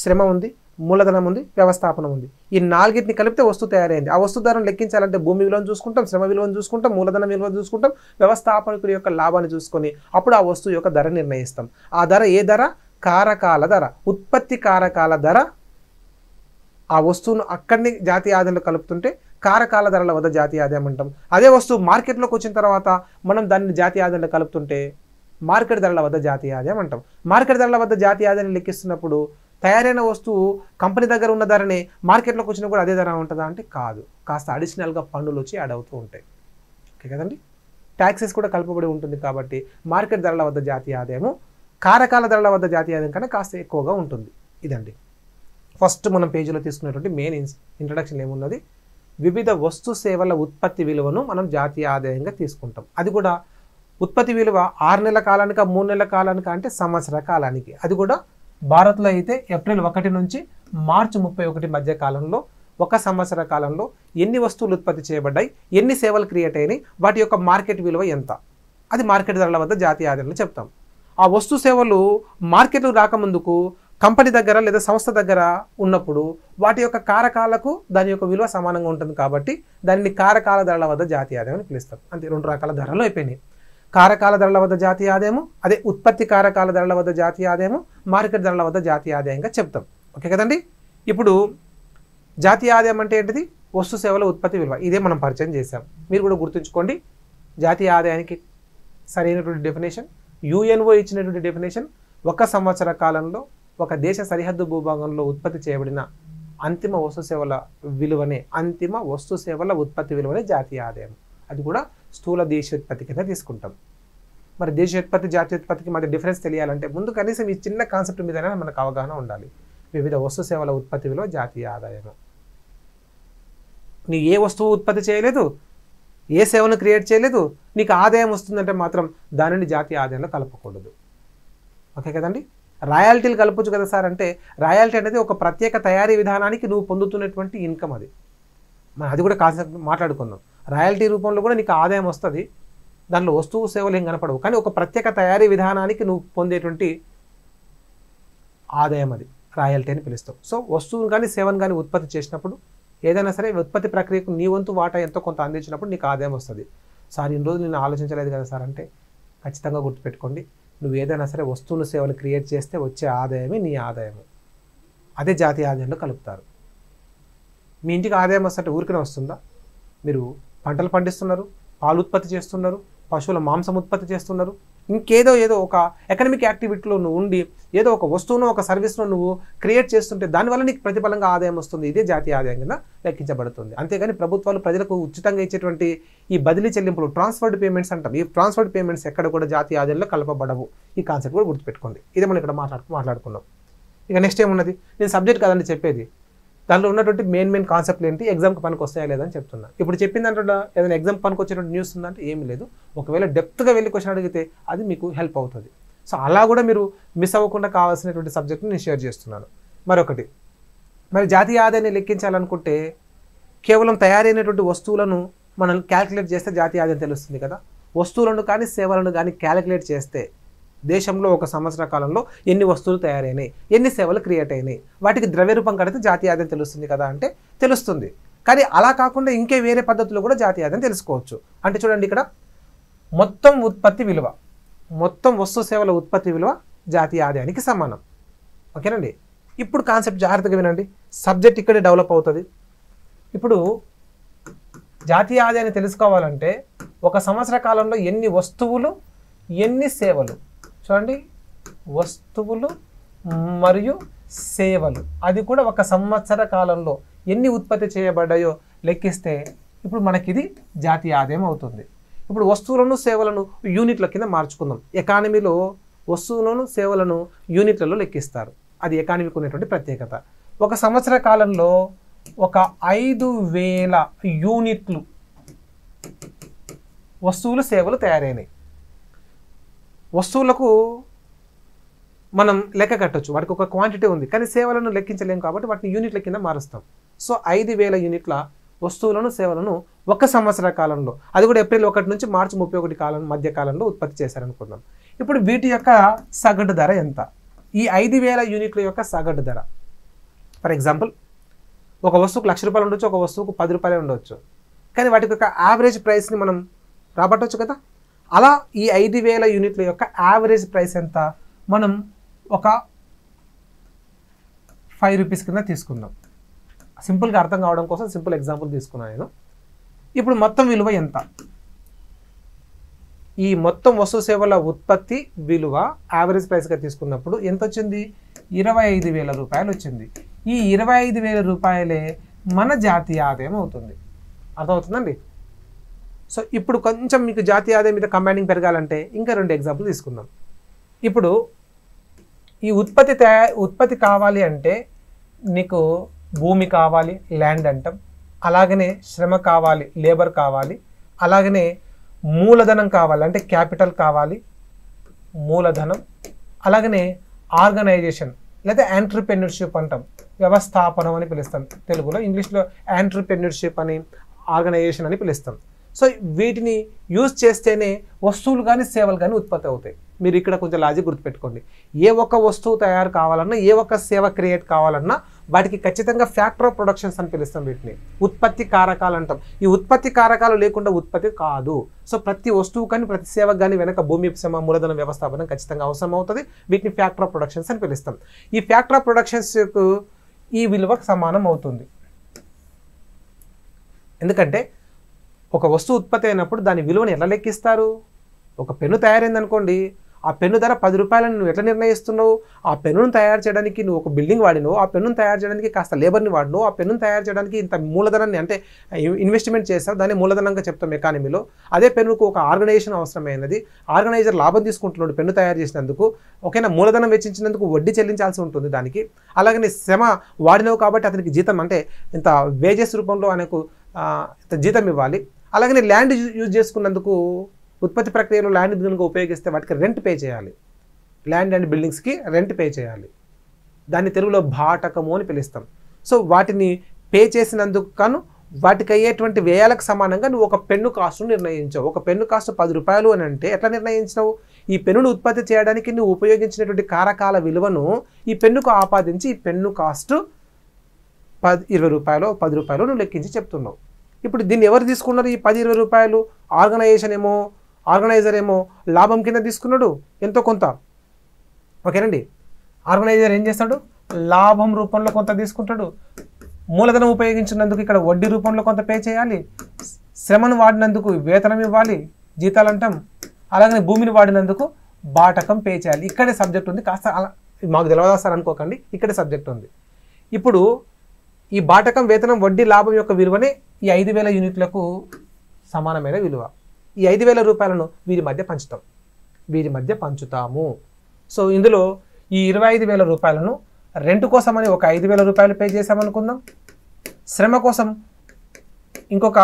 శ్రమ ఉంది, మూలధనం ఉంది, వ్యవస్థాపనం ఉంది. ఈ 4టిని కలిపితే వస్తువు తయారైంది. ఆ వస్తు ధరను లెక్కించాలంటే భూమి విలువను చూసుకుంటాం, శ్రమ విలువను చూసుకుంటాం, మూలధనం విలువను చూసుకుంటాం, వ్యవస్థాపకుడి యొక్క లాభాన్ని చూసుకొని అప్పుడు ఆ వస్తువు యొక్క ధర నిర్ణయిస్తాం. ఆ ధర ఏ ధర? కారకాల ధర, ఉత్పత్తి కారకాల ధర. ఆ వస్తువును అక్కడిని జాతీయ ఆదాయంలో కలుపుతుంటే కారకాల ధరల వద్ద జాతీయ ఆదాయం అంటాం. అదే వస్తువు మార్కెట్లోకి వచ్చిన తర్వాత మనం దాన్ని జాతీయ ఆదాయంలో కలుపుతుంటే మార్కెట్ ధరల వద్ద జాతీయ ఆదాయం అంటాం. మార్కెట్ ధరల వద్ద జాతీయ ఆదాయాన్ని లెక్కిస్తున్నప్పుడు తయారైన వస్తువు కంపెనీ దగ్గర ఉన్న ధరనే మార్కెట్లోకి వచ్చినా కూడా అదే ధర ఉంటుందా అంటే కాదు. కాస్త అడిషనల్గా పన్నులు వచ్చి యాడ్ అవుతూ ఉంటాయి. ఓకే కదండి? ట్యాక్సెస్ కూడా కలుపబడి ఉంటుంది కాబట్టి మార్కెట్ ధరల వద్ద జాతీయ ఆదాయము కారకాల ధరల వద్ద జాతీయ ఆదాయం కన్నా కాస్త ఎక్కువగా ఉంటుంది. ఇదండి ఫస్ట్ మనం పేజీలో తీసుకునేటువంటి మెయిన్ ఇంట్రడక్షన్ ఏమున్నది? వివిధ వస్తు సేవల ఉత్పత్తి విలువను మనం జాతీయ ఆదాయంగా తీసుకుంటాం. అది కూడా ఉత్పత్తి విలువ 6 నెలల కాలానికా 3 నెలల కాలానికా అంటే సంవత్సర కాలానికి. అది కూడా భారత్లో అయితే ఏప్రిల్ 1 నుంచి మార్చి 31 మధ్య కాలంలో, ఒక సంవత్సర కాలంలో ఎన్ని వస్తువులు ఉత్పత్తి చేయబడ్డాయి, ఎన్ని సేవలు క్రియేట్ అయినాయి, వాటి యొక్క మార్కెట్ విలువ ఎంత, అది మార్కెట్ ధరల వద్ద జాతీయ ఆదాయంలో చెప్తాం. ఆ వస్తు సేవలు మార్కెట్కు రాకముందుకు కంపెనీ దగ్గర లేదా సంస్థ దగ్గర ఉన్నప్పుడు వాటి యొక్క కారకాలకు దాని యొక్క విలువ సమానంగా ఉంటుంది కాబట్టి దానిని కారకాల ధరల వద్ద జాతీయ ఆదాయం అని పిలుస్తాం. అంతే, 2 రకాల ధరలు అయిపోయినాయి. కారకాల ధరల వద్ద జాతీయ ఆదాయము, అదే ఉత్పత్తి కారకాల ధరల వద్ద జాతీయ ఆదాయము, మార్కెట్ ధరల వద్ద జాతీయ ఆదాయంగా చెప్తాం. ఓకే కదండి? ఇప్పుడు జాతీయ ఆదాయం అంటే ఏంటిది? వస్తు సేవల ఉత్పత్తి విలువ. ఇదే మనం పరిచయం చేసాం. మీరు కూడా గుర్తుంచుకోండి. జాతీయ ఆదాయానికి సరైనటువంటి డెఫినేషన్, యుఎన్ఓ ఇచ్చినటువంటి డెఫినేషన్, 1 సంవత్సర కాలంలో ఒక దేశ సరిహద్దు భూభాగంలో ఉత్పత్తి చేయబడిన అంతిమ వస్తు సేవల విలువనే, అంతిమ వస్తు సేవల ఉత్పత్తి విలువనే జాతీయ ఆదాయం. అది కూడా స్థూల దేశోత్పత్తి కింద తీసుకుంటాం. మరి దేశోత్పత్తి జాతీయోత్పత్తికి మధ్య డిఫరెన్స్ తెలియాలంటే ముందు కనీసం ఈ చిన్న కాన్సెప్ట్ మీదనే మనకు అవగాహన ఉండాలి. వివిధ వస్తు సేవల ఉత్పత్తి విలువ జాతీయ ఆదాయము. నీ ఏ వస్తువు ఉత్పత్తి చేయలేదు, ఏ సేవను క్రియేట్ చేయలేదు, నీకు ఆదాయం వస్తుందంటే మాత్రం దానిని జాతీయ ఆదాయంలో కలపకూడదు. ఓకే కదండి. రాయల్టీలు కలపచ్చు కదా సార్ అంటే, రాయల్టీ అనేది ఒక ప్రత్యేక తయారీ విధానానికి నువ్వు పొందుతున్నటువంటి ఇన్కమ్. అది మనం అది కూడా కాన్సెప్ట్ మాట్లాడుకుందాం. రాయల్టీ రూపంలో కూడా నీకు ఆదాయం వస్తుంది, దాంట్లో వస్తువు సేవలు ఏం కనపడవు, కానీ ఒక ప్రత్యేక తయారీ విధానానికి నువ్వు పొందేటువంటి ఆదాయం అది రాయల్టీ అని పిలుస్తావు. సో వస్తువును కానీ సేవను కానీ ఉత్పత్తి చేసినప్పుడు ఏదైనా సరే ఉత్పత్తి ప్రక్రియకు నీ వంతు వాటా ఎంతో కొంత అందించినప్పుడు నీకు ఆదాయం వస్తుంది. సార్ ఇన్ని రోజులు నేను ఆలోచించలేదు కదా సార్ అంటే, ఖచ్చితంగా గుర్తుపెట్టుకోండి. నువ్వు ఏదైనా సరే వస్తువులు సేవలు క్రియేట్ చేస్తే వచ్చే ఆదాయమే నీ ఆదాయము. అదే జాతీయ ఆదాయంలో కలుపుతారు. మీ ఇంటికి ఆదాయం వస్తే ఊరికనే వస్తుందా? మీరు పంటలు పండిస్తున్నారు, పాలు ఉత్పత్తి చేస్తున్నారు, పశువుల మాంసం ఉత్పత్తి చేస్తున్నారు, ఇంకేదో ఏదో ఒక ఎకనమిక్ యాక్టివిటీలో నువ్వు ఉండి ఏదో ఒక వస్తువును ఒక సర్వీస్ను నువ్వు క్రియేట్ చేస్తుంటే దానివల్ల నీకు ప్రతిఫలంగా ఆదాయం వస్తుంది. ఇదే జాతీయ ఆదాయం కింద లెక్కించబడుతుంది. అంతేగాని ప్రభుత్వాలు ప్రజలకు ఉచితంగా ఇచ్చేటువంటి ఈ బదిలీ చెల్లింపులు, ట్రాన్స్ఫర్డ్ పేమెంట్స్ అంటాం, ఈ ట్రాన్స్ఫర్డ్ పేమెంట్స్ ఎక్కడ కూడా జాతీయ ఆదాయంలో కలపబడవు. ఈ కాన్సెప్ట్ కూడా గుర్తుపెట్టుకోండి. ఇదే మనం ఇక్కడ మాట్లాడుకున్నాం. ఇక నెక్స్ట్ ఏమున్నది, నేను సబ్జెక్ట్ కదండి చెప్పేది, దానిలో ఉన్నటువంటి మెయిన్ కాన్సెప్ట్లు ఏంటి, ఎగ్జామ్కి పనికి వస్తాయా లేదని చెప్తున్నా. ఇప్పుడు చెప్పింది అంటే ఏదైనా ఎగ్జామ్ పనికి వచ్చేటువంటి న్యూస్ ఉందంటే ఏమీ లేదు. ఒకవేళ డెప్త్గా వెళ్ళి క్వశ్చన్ అడిగితే అది మీకు హెల్ప్ అవుతుంది. సో అలా కూడా మీరు మిస్ అవ్వకుండా కావాల్సినటువంటి సబ్జెక్ట్ని నేను షేర్ చేస్తున్నాను. మరొకటి, మరి జాతీయ ఆదాయాన్ని లెక్కించాలనుకుంటే కేవలం తయారైనటువంటి వస్తువులను మనం క్యాలిక్యులేట్ చేస్తే జాతీయ ఆదాయం తెలుస్తుంది కదా. వస్తువులను కానీ సేవలను కానీ క్యాలిక్యులేట్ చేస్తే దేశంలో ఒక సంవత్సర కాలంలో ఎన్ని వస్తువులు తయారైనాయి, ఎన్ని సేవలు క్రియేట్ అయినాయి, వాటికి ద్రవ్య రూపం కడితే జాతీయ ఆదాయం తెలుస్తుంది కదా అంటే తెలుస్తుంది. కానీ అలా కాకుండా ఇంకే వేరే పద్ధతిలో కూడా జాతీయ ఆదాయం తెలుసుకోవచ్చు. అంటే చూడండి, ఇక్కడ మొత్తం ఉత్పత్తి విలువ, మొత్తం వస్తు సేవల ఉత్పత్తి విలువ జాతీయ ఆదాయానికి సమానం. ఓకేనండి. ఇప్పుడు కాన్సెప్ట్ జాగ్రత్తగా వినండి, సబ్జెక్ట్ ఇక్కడే డెవలప్ అవుతుంది. ఇప్పుడు జాతీయ ఆదాయాన్ని తెలుసుకోవాలంటే ఒక సంవత్సర కాలంలో ఎన్ని వస్తువులు ఎన్ని సేవలు, చూడండి వస్తువులు మరియు సేవలు, అది కూడా ఒక సంవత్సర కాలంలో ఎన్ని ఉత్పత్తి చేయబడ్డాయో లెక్కిస్తే ఇప్పుడు మనకి ఇది జాతీయ ఆదాయం అవుతుంది. ఇప్పుడు వస్తువులను సేవలను యూనిట్ల కింద మార్చుకుందాం. ఎకానమీలో వస్తువులను సేవలను యూనిట్లలో లెక్కిస్తారు. అది ఎకానమీకి ఉన్నటువంటి ప్రత్యేకత. ఒక సంవత్సర కాలంలో ఒక 5,000 యూనిట్లు వస్తువులు సేవలు తయారైనాయి. వస్తువులకు మనం లెక్క కట్టొచ్చు, వాటికి ఒక క్వాంటిటీ ఉంది, కానీ సేవలను లెక్కించలేము కాబట్టి వాటిని యూనిట్ల కింద మారుస్తాం. సో 5,000 యూనిట్ల వస్తువులను సేవలను ఒక సంవత్సర కాలంలో, అది కూడా ఏప్రిల్ 1 నుంచి మార్చి 31 కాలం మధ్య కాలంలో ఉత్పత్తి చేశారనుకుందాం. ఇప్పుడు వీటి యొక్క సగటు ధర ఎంత? ఈ 5,000 యూనిట్ల యొక్క సగటు ధర, ఫర్ ఎగ్జాంపుల్ ఒక వస్తువుకు ₹1,00,000 ఉండొచ్చు, ఒక వస్తువుకు ₹10 ఉండొచ్చు, కానీ వాటికి ఒక యావరేజ్ ప్రైస్ని మనం రాబట్టవచ్చు కదా. అలా ఈ 5,000 యూనిట్ల యొక్క యావరేజ్ ప్రైస్ ఎంత? మనం ఒక ₹5 కింద తీసుకుందాం. సింపుల్గా అర్థం కావడం కోసం సింపుల్ ఎగ్జాంపుల్ తీసుకున్నాను నేను. ఇప్పుడు మొత్తం విలువ ఎంత? ఈ మొత్తం వస్తు సేవల ఉత్పత్తి విలువ యావరేజ్ ప్రైస్గా తీసుకున్నప్పుడు ఎంత వచ్చింది? ₹25,000 వచ్చింది. ఈ ₹25,000 మన జాతీయ ఆదాయం అవుతుంది. అర్థమవుతుందండి? సో ఇప్పుడు కొంచెం మీకు జాతీయ ఆదాయం మీద కంబైనింగ్ పెరగాలంటే ఇంకా 2 ఎగ్జాంపుల్ తీసుకుందాం. ఇప్పుడు ఈ ఉత్పత్తి కావాలి అంటే నీకు భూమి కావాలి, ల్యాండ్ అంటాం, అలాగనే శ్రమ కావాలి, లేబర్ కావాలి, అలాగనే మూలధనం కావాలి అంటే క్యాపిటల్ కావాలి, మూలధనం, అలాగనే ఆర్గనైజేషన్ లేదా ఎంటర్‌ప్రెన్యూర్‌షిప్ అంటాం, వ్యవస్థాపనం అని పిలుస్తాం తెలుగులో, ఇంగ్లీష్లో ఎంటర్‌ప్రెన్యూర్‌షిప్ అని, ఆర్గనైజేషన్ అని పిలుస్తాం. సో వీటిని యూజ్ చేస్తేనే వస్తువులు కానీ సేవలు కానీ ఉత్పత్తి అవుతాయి. మీరు ఇక్కడ కొంచెం లాజిక్ గుర్తుపెట్టుకోండి. ఏ ఒక్క వస్తువు తయారు కావాలన్నా, ఏ ఒక్క సేవ క్రియేట్ కావాలన్నా వాటికి ఖచ్చితంగా ఫ్యాక్టర్ ఆఫ్ ప్రొడక్షన్స్ అని పిలుస్తాం. వీటిని ఉత్పత్తి కారకాలు అంటాం. ఈ ఉత్పత్తి కారకాలు లేకుండా ఉత్పత్తి కాదు. సో ప్రతి వస్తువు కానీ ప్రతి సేవకు కానీ వెనక భూమి, శ్రమ, మూలధన వ్యవస్థాపనం ఖచ్చితంగా అవసరం అవుతుంది. వీటిని ఫ్యాక్టర్ ఆఫ్ ప్రొడక్షన్స్ అని పిలుస్తాం. ఈ ఫ్యాక్టర్ ఆఫ్ ప్రొడక్షన్స్కు ఈ విలువకు సమానం అవుతుంది. ఎందుకంటే ఒక వస్తువు ఉత్పత్తి అయినప్పుడు దాని విలువను ఎలా లెక్కిస్తారు? ఒక పెన్ను తయారైందనుకోండి, ఆ పెన్ను ధర 10 రూపాయలని నువ్వు ఎట్లా నిర్ణయిస్తున్నావు? ఆ పెన్నును తయారు చేయడానికి నువ్వు ఒక బిల్డింగ్ వాడినవు, ఆ పెన్నును తయారు చేయడానికి కాస్త లేబర్ని వాడినవు, ఆ పెన్నును తయారు చేయడానికి ఇంత మూలధనాన్ని అంటే ఇన్వెస్ట్మెంట్ చేస్తావు, దాన్ని మూలధనంగా చెప్తాం ఎకానమీలో. అదే పెన్నుకు ఒక ఆర్గనైజేషన్ అవసరమైనది, ఆర్గనైజర్ లాభం తీసుకుంటున్నాడు పెన్ను తయారు చేసినందుకు, ఓకేనా, మూలధనం వెచ్చించినందుకు వడ్డీ చెల్లించాల్సి ఉంటుంది దానికి. అలాగని శ్రమ వాడినవు కాబట్టి అతనికి జీతం అంటే ఇంత వేజెస్ రూపంలో ఆయనకు ఇంత జీతం ఇవ్వాలి. అలాగని ల్యాండ్ యూజ్ చేసుకున్నందుకు ఉత్పత్తి ప్రక్రియలో ల్యాండ్ కనుక ఉపయోగిస్తే వాటికి రెంట్ పే చేయాలి, ల్యాండ్ అండ్ బిల్డింగ్స్కి రెంట్ పే చేయాలి. దాన్ని తెలుగులో బాటకము అని పిలుస్తాం. సో వాటిని పే చేసినందుకు కాను వాటికి అయ్యేటువంటి వ్యయాలకు సమానంగా నువ్వు ఒక పెన్ను కాస్ట్ను నిర్ణయించావు. ఒక పెన్ను కాస్ట్ 10 రూపాయలు అని అంటే ఎట్లా నిర్ణయించినావు? ఈ పెన్నును ఉత్పత్తి చేయడానికి నువ్వు ఉపయోగించినటువంటి కారకాల విలువను ఈ పెన్నుకు ఆపాదించి ఈ పెన్ను కాస్ట్ 20 రూపాయలు 10 రూపాయలు నువ్వు లెక్కించి చెప్తున్నావు. ఇప్పుడు దీన్ని ఎవరు తీసుకున్నారు? ఈ 10-20 రూపాయలు ఆర్గనైజర్ ఏమో లాభం కింద తీసుకున్నాడు ఎంతో కొంత, ఓకేనండి. ఆర్గనైజర్ ఏం చేస్తాడు? లాభం రూపంలో కొంత తీసుకుంటాడు. మూలధనం ఉపయోగించినందుకు ఇక్కడ వడ్డీ రూపంలో కొంత పే చేయాలి, శ్రమను వాడినందుకు వేతనం ఇవ్వాలి, జీతాలు అంటాం. అలాగనే భూమిని వాడినందుకు బాటకం పే చేయాలి. ఇక్కడే సబ్జెక్ట్ ఉంది. కాస్త మాకు తెలియదా సార్ అనుకోకండి, ఇక్కడే సబ్జెక్ట్ ఉంది. ఇప్పుడు ఈ బాటకం, వేతనం, వడ్డీ, లాభం యొక్క విలువనే ఈ 5,000 యూనిట్లకు సమానమైన విలువ. ఈ 5,000 రూపాయలను వీరి మధ్య పంచుతాము. సో ఇందులో ఈ 25,000 రూపాయలను రెంట్ కోసమని ఒక 5,000 రూపాయలు పే చేసామనుకుందాం, శ్రమ కోసం ఇంకొక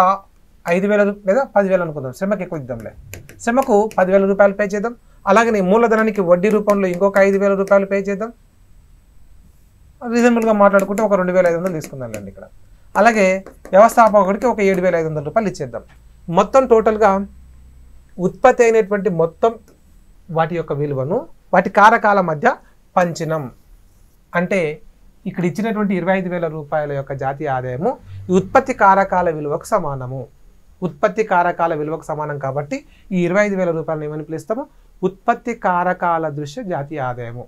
5,000 లేదా 10,000 అనుకుందాం, శ్రమకి ఎక్కువ ఇద్దాంలే, శ్రమకు 10,000 రూపాయలు పే చేద్దాం. అలాగనే మూలధనానికి వడ్డీ రూపంలో ఇంకొక 5,000 రూపాయలు పే చేద్దాం. రీజనబుల్గా మాట్లాడుకుంటే ఒక 2,500 తీసుకుందాంలేండి ఇక్కడ. అలాగే వ్యవస్థాపకుడికి ఒక 7,500 రూపాయలు ఇచ్చేద్దాం. మొత్తం టోటల్గా ఉత్పత్తి అయినటువంటి మొత్తం వాటి యొక్క విలువను వాటి కారకాల మధ్య పంచినం. అంటే ఇక్కడ ఇచ్చినటువంటి 25,000 రూపాయల యొక్క జాతీయ ఆదాయము ఉత్పత్తి కారకాల విలువకు సమానము. ఉత్పత్తి కారకాల విలువకు సమానం కాబట్టి ఈ 25,000 రూపాయలను ఏమని పిలుస్తాము? ఉత్పత్తి కారకాల దృష్ట్యా జాతీయ ఆదాయము,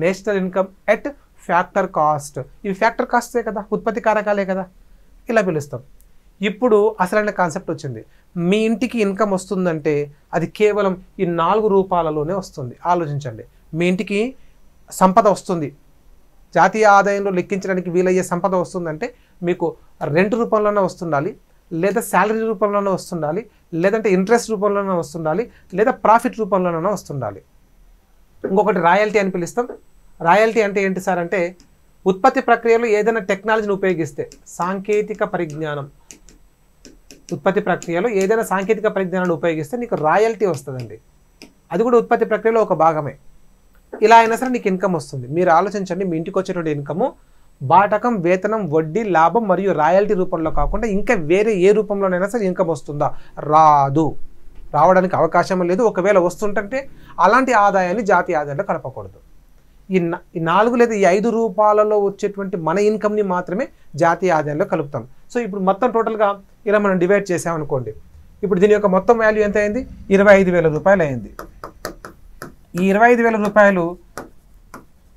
national income at factor cost. ఇవి ఫ్యాక్టర్ కాస్టే కదా, ఉత్పత్తి కారకాలే కదా, ఇలా పిలుస్తాం. ఇప్పుడు అసలైన కాన్సెప్ట్ వచ్చింది. మీ ఇంటికి ఇన్కమ్ వస్తుందంటే అది కేవలం ఈ 4 రూపాలలోనే వస్తుంది. ఆలోచించండి. మీ ఇంటికి సంపద వస్తుంది, జాతీయ ఆదాయంలో లెక్కించడానికి వీలయ్యే సంపద వస్తుందంటే మీకు రెంట్ రూపంలోనే వస్తుండాలి, లేదా శాలరీ రూపంలోనే వస్తుండాలి, లేదంటే ఇంట్రెస్ట్ రూపంలోనే వస్తుండాలి, లేదా ప్రాఫిట్ రూపంలోనే వస్తుండాలి. ఇంకొకటి రాయల్టీ అని పిలుస్తాం. రాయల్టీ అంటే ఏంటి సార్ అంటే ఉత్పత్తి ప్రక్రియలో ఏదైనా టెక్నాలజీని ఉపయోగిస్తే, సాంకేతిక పరిజ్ఞానం, ఉత్పత్తి ప్రక్రియలో ఏదైనా సాంకేతిక పరిజ్ఞానాన్ని ఉపయోగిస్తే నీకు రాయల్టీ వస్తుందండి. అది కూడా ఉత్పత్తి ప్రక్రియలో ఒక భాగమే. ఇలా అయినా సరే నీకు ఇన్కమ్ వస్తుంది. మీరు ఆలోచించండి, మీ ఇంటికి వచ్చేటువంటి ఇన్కము బాటకం, వేతనం, వడ్డీ, లాభం మరియు రాయల్టీ రూపంలో కాకుండా ఇంకా వేరే ఏ రూపంలోనైనా సరే ఇన్కమ్ వస్తుందా? రాదు, రావడానికి అవకాశం లేదు. ఒకవేళ వస్తుంటే అలాంటి ఆదాయాన్ని జాతీయ ఆదాయంలో కలపకూడదు. ఈ 4 లేదా ఈ 5 రూపాయలలో వచ్చేటువంటి మన ఇన్కమ్ని మాత్రమే జాతీయ ఆదాయంలో కలుపుతాం. సో ఇప్పుడు మొత్తం టోటల్గా ఇలా మనం డివైడ్ చేసామనుకోండి. ఇప్పుడు దీని యొక్క మొత్తం వాల్యూ ఎంత అయింది? 25,000 రూపాయలు అయింది. ఈ 25,000 రూపాయలు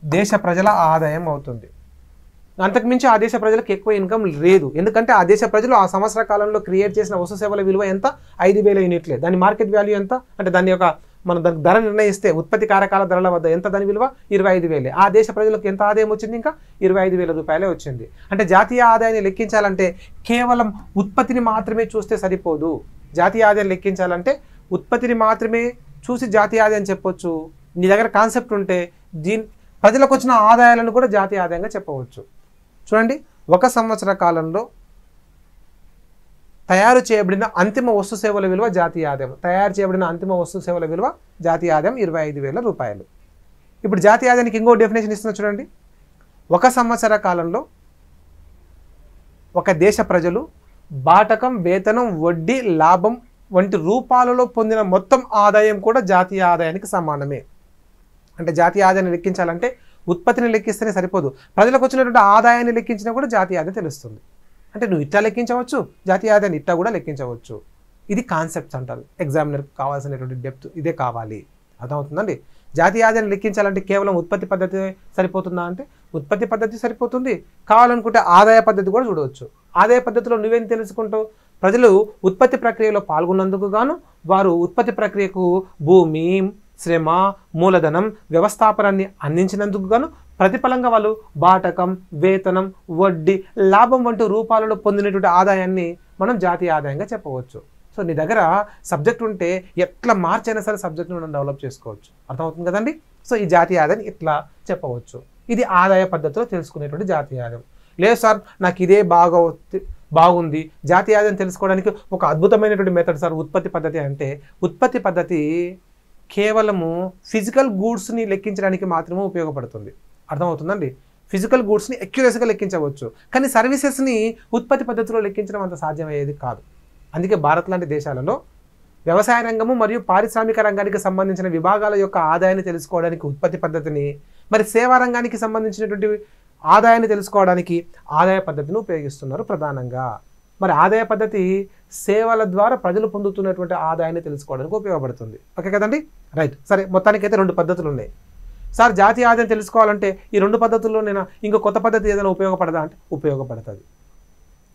దేశ ప్రజల ఆదాయం అవుతుంది. అంతకుమించి ఆ దేశ ప్రజలకు ఎక్కువ ఇన్కమ్ లేదు. ఎందుకంటే ఆ దేశ ప్రజలు ఆ సంవత్సర కాలంలో క్రియేట్ చేసిన వస్తు సేవల విలువ ఎంత? 5,000 యూనిట్లే. దాని మార్కెట్ వాల్యూ ఎంత అంటే దాని యొక్క మనం దానికి ధర నిర్ణయిస్తే ఉత్పత్తి కారకాల ధరల వద్ద ఎంత దాని విలువ? 25,000. ఆ దేశ ప్రజలకు ఎంత ఆదాయం వచ్చింది? ఇంకా 25,000 రూపాయలే వచ్చింది. అంటే జాతీయ ఆదాయాన్ని లెక్కించాలంటే కేవలం ఉత్పత్తిని మాత్రమే చూస్తే సరిపోదు. జాతీయ ఆదాయం లెక్కించాలంటే ఉత్పత్తిని మాత్రమే చూసి జాతీయ ఆదాయం చెప్పొచ్చు. నీ దగ్గర కాన్సెప్ట్ ఉంటే ప్రజలకు వచ్చిన ఆదాయాలను కూడా జాతీయ ఆదాయంగా చెప్పవచ్చు. చూడండి, ఒక సంవత్సర కాలంలో తయారు చేయబడిన అంతిమ వస్తు సేవల విలువ జాతీయ ఆదాయం. తయారు చేయబడిన అంతిమ వస్తు సేవల విలువ జాతీయ ఆదాయం 25,000 రూపాయలు. ఇప్పుడు జాతీయ ఆదాయానికి ఇంకో డెఫినేషన్ ఇస్తున్నా చూడండి. ఒక సంవత్సర కాలంలో ఒక దేశ ప్రజలు బాటకం, వేతనం, వడ్డీ, లాభం వంటి రూపాలలో పొందిన మొత్తం ఆదాయం కూడా జాతీయ ఆదాయానికి సమానమే. అంటే జాతీయ ఆదాయాన్ని లెక్కించాలంటే ఉత్పత్తిని లెక్కిస్తేనే సరిపోదు, ప్రజలకు వచ్చినటువంటి ఆదాయాన్ని లెక్కించినా కూడా జాతీయ ఆదాయం తెలుస్తుంది. అంటే నువ్వు ఇట్లా లెక్కించవచ్చు, జాతీయ ఆదాయాన్ని ఇట్లా కూడా లెక్కించవచ్చు. ఇది కాన్సెప్ట్స్ అంటారు. ఎగ్జామినర్కి కావాల్సినటువంటి డెప్త్ ఇదే కావాలి. అర్థమవుతుందండి. జాతీయ ఆదాయాన్ని లెక్కించాలంటే కేవలం ఉత్పత్తి పద్ధతి సరిపోతుందా అంటే ఉత్పత్తి పద్ధతి సరిపోతుంది. కావాలనుకుంటే ఆదాయ పద్ధతి కూడా చూడవచ్చు. ఆదాయ పద్ధతిలో నువ్వేం తెలుసుకుంటావు? ప్రజలు ఉత్పత్తి ప్రక్రియలో పాల్గొన్నందుకు గాను వారు ఉత్పత్తి ప్రక్రియకు భూమి, శ్రమ, మూలధనం, వ్యవస్థాపనాన్ని అందించినందుకు గాను ప్రతిఫలంగా వాళ్ళు బాటకం, వేతనం, వడ్డీ, లాభం వంటి రూపాలలో పొందినటువంటి ఆదాయాన్ని మనం జాతీయ ఆదాయంగా చెప్పవచ్చు. సో నీ దగ్గర సబ్జెక్ట్ ఉంటే ఎట్లా మార్చైనా సరే సబ్జెక్ట్ని మనం డెవలప్ చేసుకోవచ్చు. అర్థమవుతుంది కదండి? సో ఈ జాతీయ ఆదాయాన్ని ఇట్లా చెప్పవచ్చు. ఇది ఆదాయ పద్ధతిలో తెలుసుకునేటువంటి జాతీయ ఆదాయం. లేదు సార్ నాకు ఇదే బాగుంది, జాతీయ ఆదాయం తెలుసుకోవడానికి ఒక అద్భుతమైనటువంటి మెథడ్ సార్ ఉత్పత్తి పద్ధతి అంటే, ఉత్పత్తి పద్ధతి కేవలము ఫిజికల్ గూడ్స్ని లెక్కించడానికి మాత్రమే ఉపయోగపడుతుంది. అర్థమవుతుందండి? ఫిజికల్ గూడ్స్ని అక్యురసీగా లెక్కించవచ్చు, కానీ సర్వీసెస్ని ఉత్పత్తి పద్ధతిలో లెక్కించడం అంత సాధ్యమయ్యేది కాదు. అందుకే భారత్ లాంటి దేశాలలో వ్యవసాయ రంగము మరియు పారిశ్రామిక రంగానికి సంబంధించిన విభాగాల యొక్క ఆదాయాన్ని తెలుసుకోవడానికి ఉత్పత్తి పద్ధతిని, మరి సేవా రంగానికి సంబంధించినటువంటి ఆదాయాన్ని తెలుసుకోవడానికి ఆదాయ పద్ధతిని ఉపయోగిస్తున్నారు ప్రధానంగా. మరి ఆదాయ పద్ధతి సేవల ద్వారా ప్రజలు పొందుతున్నటువంటి ఆదాయాన్ని తెలుసుకోవడానికి ఉపయోగపడుతుంది. ఓకే కదండి? రైట్. సరే, మొత్తానికైతే 2 పద్ధతులు ఉన్నాయి. సార్ జాతీయ ఆదాయం తెలుసుకోవాలంటే ఈ 2 పద్ధతుల్లో నేను ఇంకో కొత్త పద్ధతి ఏదైనా ఉపయోగపడదా అంటే ఉపయోగపడుతుంది.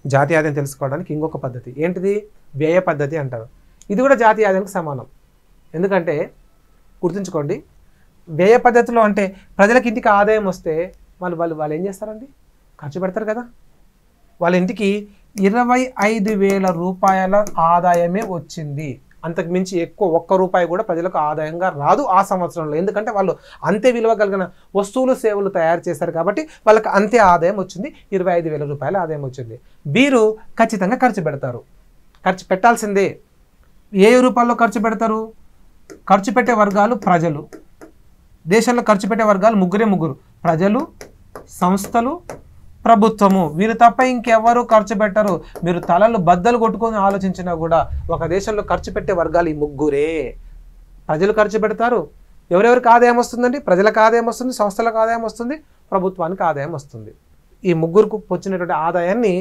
జాతీయ ఆదాయం తెలుసుకోవడానికి ఇంకొక పద్ధతి ఏంటిది? వ్యయ పద్ధతి అంటారు. ఇది కూడా జాతీయ ఆదాయానికి సమానం. ఎందుకంటే గుర్తుంచుకోండి, వ్యయ పద్ధతిలో అంటే ప్రజలకు ఇంటికి ఆదాయం వస్తే వాళ్ళు ఏం చేస్తారండి? ఖర్చు పెడతారు కదా. వాళ్ళ ఇంటికి 25,000 రూపాయల ఆదాయమే వచ్చింది, అంతకు మించి ఎక్కువ ₹1 కూడా ప్రజలకు ఆదాయంగా రాదు ఆ సంవత్సరంలో. ఎందుకంటే వాళ్ళు అంతే విలువ కలిగిన వస్తువులు, సేవలు తయారు చేశారు కాబట్టి వాళ్ళకి అంతే ఆదాయం వచ్చింది. 25,000 రూపాయల ఆదాయం వచ్చింది. వీరు ఖచ్చితంగా ఖర్చు పెడతారు. ఖర్చు పెట్టాల్సిందే. ఏ రూపాల్లో ఖర్చు పెడతారు? ఖర్చు పెట్టే వర్గాలు ప్రజలు. దేశంలో ఖర్చు పెట్టే వర్గాలు ముగ్గురు: ప్రజలు, సంస్థలు, ప్రభుత్వము. వీరు తప్ప ఇంకెవరు ఖర్చు పెట్టరు. మీరు తలలు బద్దలు కొట్టుకొని ఆలోచించినా కూడా ఒక దేశంలో ఖర్చు పెట్టే వర్గాలు ఈ ముగ్గురే. ప్రజలు ఖర్చు పెడతారు. ఎవరెవరికి ఆదాయం వస్తుందండి? ప్రజలకు ఆదాయం వస్తుంది, సంస్థలకు ఆదాయం వస్తుంది, ప్రభుత్వానికి ఆదాయం వస్తుంది. ఈ ముగ్గురుకు వచ్చినటువంటి ఆదాయాన్ని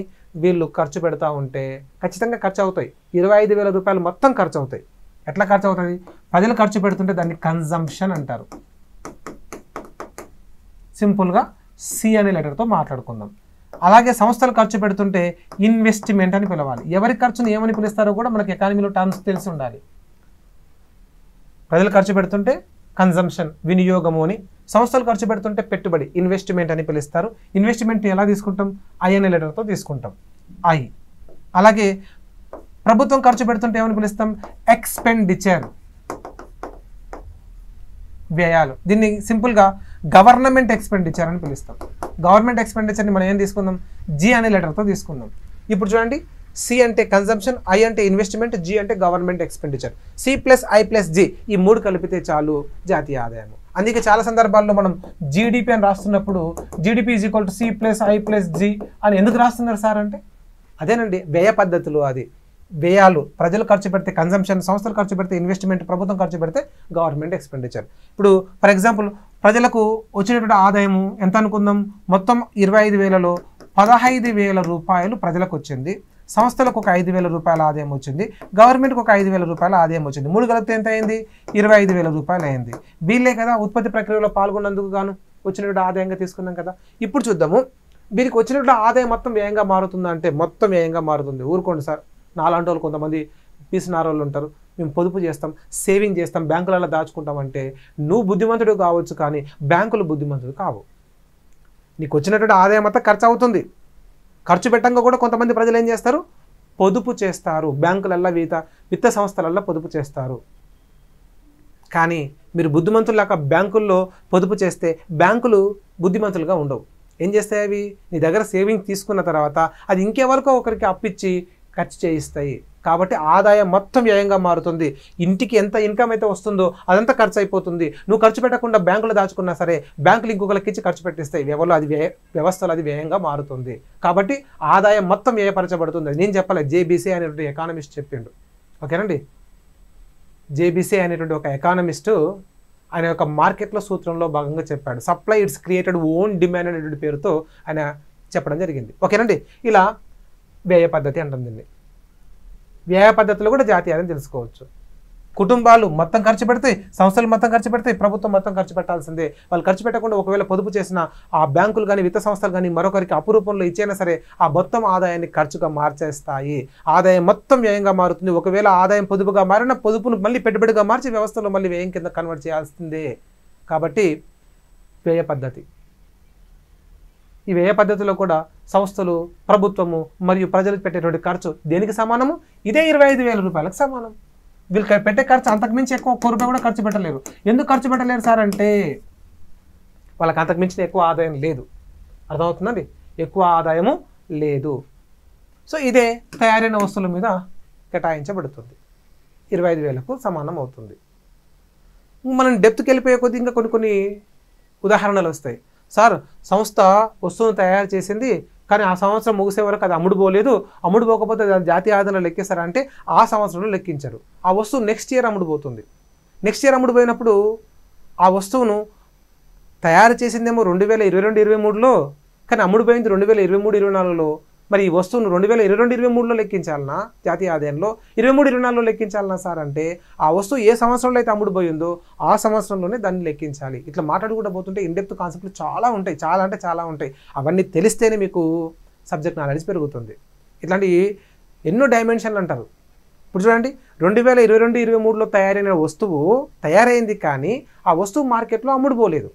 వీళ్ళు ఖర్చు పెడతా ఉంటే ఖచ్చితంగా ఖర్చు అవుతాయి. 25,000 రూపాయలు మొత్తం ఖర్చు అవుతాయి. ఎట్లా ఖర్చు అవుతుంది? ప్రజలు ఖర్చు పెడుతుంటే దాన్ని కన్జంప్షన్ అంటారు. సింపుల్గా సి అనే లెటర్తో మాట్లాడుకుందాం. అలాగే సంస్థలు ఖర్చు పెడుతుంటే ఇన్వెస్ట్మెంట్ అని పిలవాలి. ఎవరి ఖర్చును ఏమని పిలుస్తారో కూడా మనకి ఎకానమీలో టర్మ్స్ తెలిసి ఉండాలి. ప్రజలు ఖర్చు పెడుతుంటే కన్జంప్షన్, వినియోగము అని. సంస్థలు ఖర్చు పెడుతుంటే పెట్టుబడి, ఇన్వెస్ట్మెంట్ అని పిలుస్తారు. ఇన్వెస్ట్మెంట్ ఎలా తీసుకుంటాం? ఐ అనే లెటర్తో తీసుకుంటాం, ఐ. అలాగే ప్రభుత్వం ఖర్చు పెడుతుంటే ఏమని పిలుస్తాం? ఎక్స్పెండిచర్, వ్యయాలు. దీన్ని సింపుల్గా గవర్నమెంట్ ఎక్స్పెండిచర్ అని పిలుస్తాం. గవర్నమెంట్ ఎక్స్పెండిచర్ని మనం ఏం తీసుకుందాం? జి అనే లెటర్తో తీసుకుందాం. ఇప్పుడు చూడండి, సి అంటే కన్జంప్షన్, ఐ అంటే ఇన్వెస్ట్మెంట్, జి అంటే government expenditure. C plus I plus G, ఈ 3 కలిపితే చాలు జాతీయ ఆదాయము. అందుకే చాలా సందర్భాల్లో మనం జీడిపి అని రాస్తున్నప్పుడు GDP is equal to C plus I plus G అని ఎందుకు రాస్తున్నారు సార్ అంటే అదేనండి, వ్యయ పద్ధతులు. అది వ్యయాలు. ప్రజలు ఖర్చు పెడితే కన్జంప్షన్, సంస్థలు ఖర్చు పెడితే ఇన్వెస్ట్మెంట్, ప్రభుత్వం ఖర్చు పెడితే గవర్నమెంట్ ఎక్స్పెండిచర్. ఇప్పుడు ఫర్ ఎగ్జాంపుల్ ప్రజలకు వచ్చినటువంటి ఆదాయము ఎంత అనుకుందాం? మొత్తం 25,000లో 15,000 రూపాయలు ప్రజలకు వచ్చింది, సంస్థలకు ఒక 5,000 రూపాయల ఆదాయం వచ్చింది, గవర్నమెంట్కి ఒక 5,000 రూపాయల ఆదాయం వచ్చింది. 3 కలిపితే ఎంత అయింది? 25,000 రూపాయలు అయింది. వీళ్ళే కదా ఉత్పత్తి ప్రక్రియలో పాల్గొన్నందుకు గాను వచ్చినటువంటి ఆదాయంగా తీసుకున్నాం కదా. ఇప్పుడు చూద్దాము, వీరికి వచ్చినటువంటి ఆదాయం మొత్తం వ్యయంగా మారుతుందా అంటే మొత్తం వ్యయంగా మారుతుంది. ఊరుకోండి సార్, నాలాంటి వాళ్ళు కొంతమంది పీసినారోళ్ళు ఉంటారు, మేము పొదుపు చేస్తాం, సేవింగ్ చేస్తాం, బ్యాంకులలో దాచుకుంటామంటే నువ్వు బుద్ధిమంతుడు కావచ్చు, కానీ బ్యాంకులు బుద్ధిమంతుడు కావు. నీకు వచ్చినటువంటి ఆదాయం అంతా ఖర్చు అవుతుంది. ఖర్చు పెట్టంగా కూడా కొంతమంది ప్రజలు ఏం చేస్తారు? పొదుపు చేస్తారు. బ్యాంకులల్లో, విత్త సంస్థలల్లో పొదుపు చేస్తారు. కానీ మీరు బుద్ధిమంతులాగా బ్యాంకుల్లో పొదుపు చేస్తే బ్యాంకులు బుద్ధిమంతులుగా ఉండవు. ఏం చేస్తాయి? అవి నీ దగ్గర సేవింగ్ తీసుకున్న తర్వాత అది ఇంకెవరికో ఒకరికి అప్పిచ్చి ఖర్చు చేయిస్తాయి. కాబట్టి ఆదాయం మొత్తం వ్యయంగా మారుతుంది. ఇంటికి ఎంత ఇన్కమ్ అయితే వస్తుందో అదంతా ఖర్చు అయిపోతుంది. నువ్వు ఖర్చు పెట్టకుండా బ్యాంకులో దాచుకున్నా సరే బ్యాంకులు ఇంకొకరికి ఇచ్చి ఖర్చు పెట్టిస్తాయి. వ్యవస్థలో అది వ్యయంగా మారుతుంది. కాబట్టి ఆదాయం మొత్తం వ్యయపరచబడుతుంది. నేను చెప్పలేదు, జేబీసీ అనేటువంటి ఎకానమిస్ట్ చెప్పిండు. ఓకేనండి? జేబీసీ అనేటువంటి ఒక ఎకానమిస్టు ఆయన యొక్క మార్కెట్లో సూత్రంలో భాగంగా చెప్పాడు. Supply it's created own demand అనేటువంటి పేరుతో ఆయన చెప్పడం జరిగింది. ఓకేనండి? ఇలా వ్యయ పద్ధతి అంటుంది. దీన్ని వ్యయ పద్ధతిలో కూడా జాతీయ ఆదాయం తెలుసుకోవచ్చు. కుటుంబాలు మొత్తం ఖర్చు పెడతాయి, సంస్థలు మొత్తం ఖర్చు పెడతాయి, ప్రభుత్వం మొత్తం ఖర్చు పెట్టాల్సిందే. వాళ్ళు ఖర్చు పెట్టకుండా ఒకవేళ పొదుపు చేసిన ఆ బ్యాంకులు కానీ విత్త సంస్థలు కానీ మరొకరికి అప్పు రూపంలో ఇచ్చైనా సరే ఆ మొత్తం ఆదాయాన్ని ఖర్చుగా మార్చేస్తాయి. ఆదాయం మొత్తం వ్యయంగా మారుతుంది. ఒకవేళ ఆదాయం పొదుపుగా మారిన పొదుపును మళ్ళీ పెట్టుబడిగా మార్చి వ్యవస్థలో మళ్ళీ వ్యయం కింద కన్వర్ట్ చేయాల్సిందే. కాబట్టి వ్యయ పద్ధతి, ఈ వ్యయ పద్ధతిలో కూడా సంస్థలు, ప్రభుత్వము మరియు ప్రజలకు పెట్టేటువంటి ఖర్చు దేనికి సమానము? ఇదే 25,000 రూపాయలకు సమానం. వీళ్ళు పెట్టే ఖర్చు అంతకుమించి ఎక్కువ ₹1 కూడా ఖర్చు పెట్టలేరు. ఎందుకు ఖర్చు పెట్టలేరు సార్ అంటే వాళ్ళకి అంతకుమించిన ఎక్కువ ఆదాయం లేదు. అర్థమవుతుందండి? ఎక్కువ ఆదాయము లేదు. సో ఇదే తయారైన వస్తువుల మీద కేటాయించబడుతుంది. 25,000కు సమానం అవుతుంది. మనం డెప్త్కి వెళ్ళిపోయే కొద్దీ ఇంకా కొన్ని ఉదాహరణలు వస్తాయి. సార్ సంస్థ వస్తువును తయారు చేసింది, కానీ ఆ సంవత్సరం ముగిసే వరకు అది అమ్ముడుపోలేదు. అమ్ముడుపోకపోతే దాని జాతీయ ఆదాయంలో లెక్కిస్తారంటే ఆ సంవత్సరంలో లెక్కించరు. ఆ వస్తువు నెక్స్ట్ ఇయర్ అమ్ముడుపోతుంది. నెక్స్ట్ ఇయర్ అమ్ముడుపోయినప్పుడు ఆ వస్తువును తయారు చేసిందేమో 2022-23లో, కానీ అమ్ముడుపోయింది 2023-24లో. మరి ఈ వస్తువును 2022-23లో లెక్కించాలన్నా జాతీయ ఆదాయంలో, 23-24లో లెక్కించాలన్నా సార్ అంటే ఆ వస్తువు ఏ సంవత్సరంలో అయితే అమ్ముడుపోయిందో ఆ సంవత్సరంలోనే దాన్ని లెక్కించాలి. ఇట్లా మాట్లాడుకుంటూ పోతుంటే ఇన్డెప్త్ కాన్సెప్ట్లు చాలా ఉంటాయి, చాలా అంటే చాలా ఉంటాయి. అవన్నీ తెలిస్తేనే మీకు సబ్జెక్ట్ నాలెడ్జ్ పెరుగుతుంది. ఇట్లాంటి ఎన్నో డైమెన్షన్లు అంటారు. ఇప్పుడు చూడండి, 2022-23లో తయారైన వస్తువు తయారైంది, కానీ ఆ వస్తువు మార్కెట్లో అమ్ముడుపోలేదు.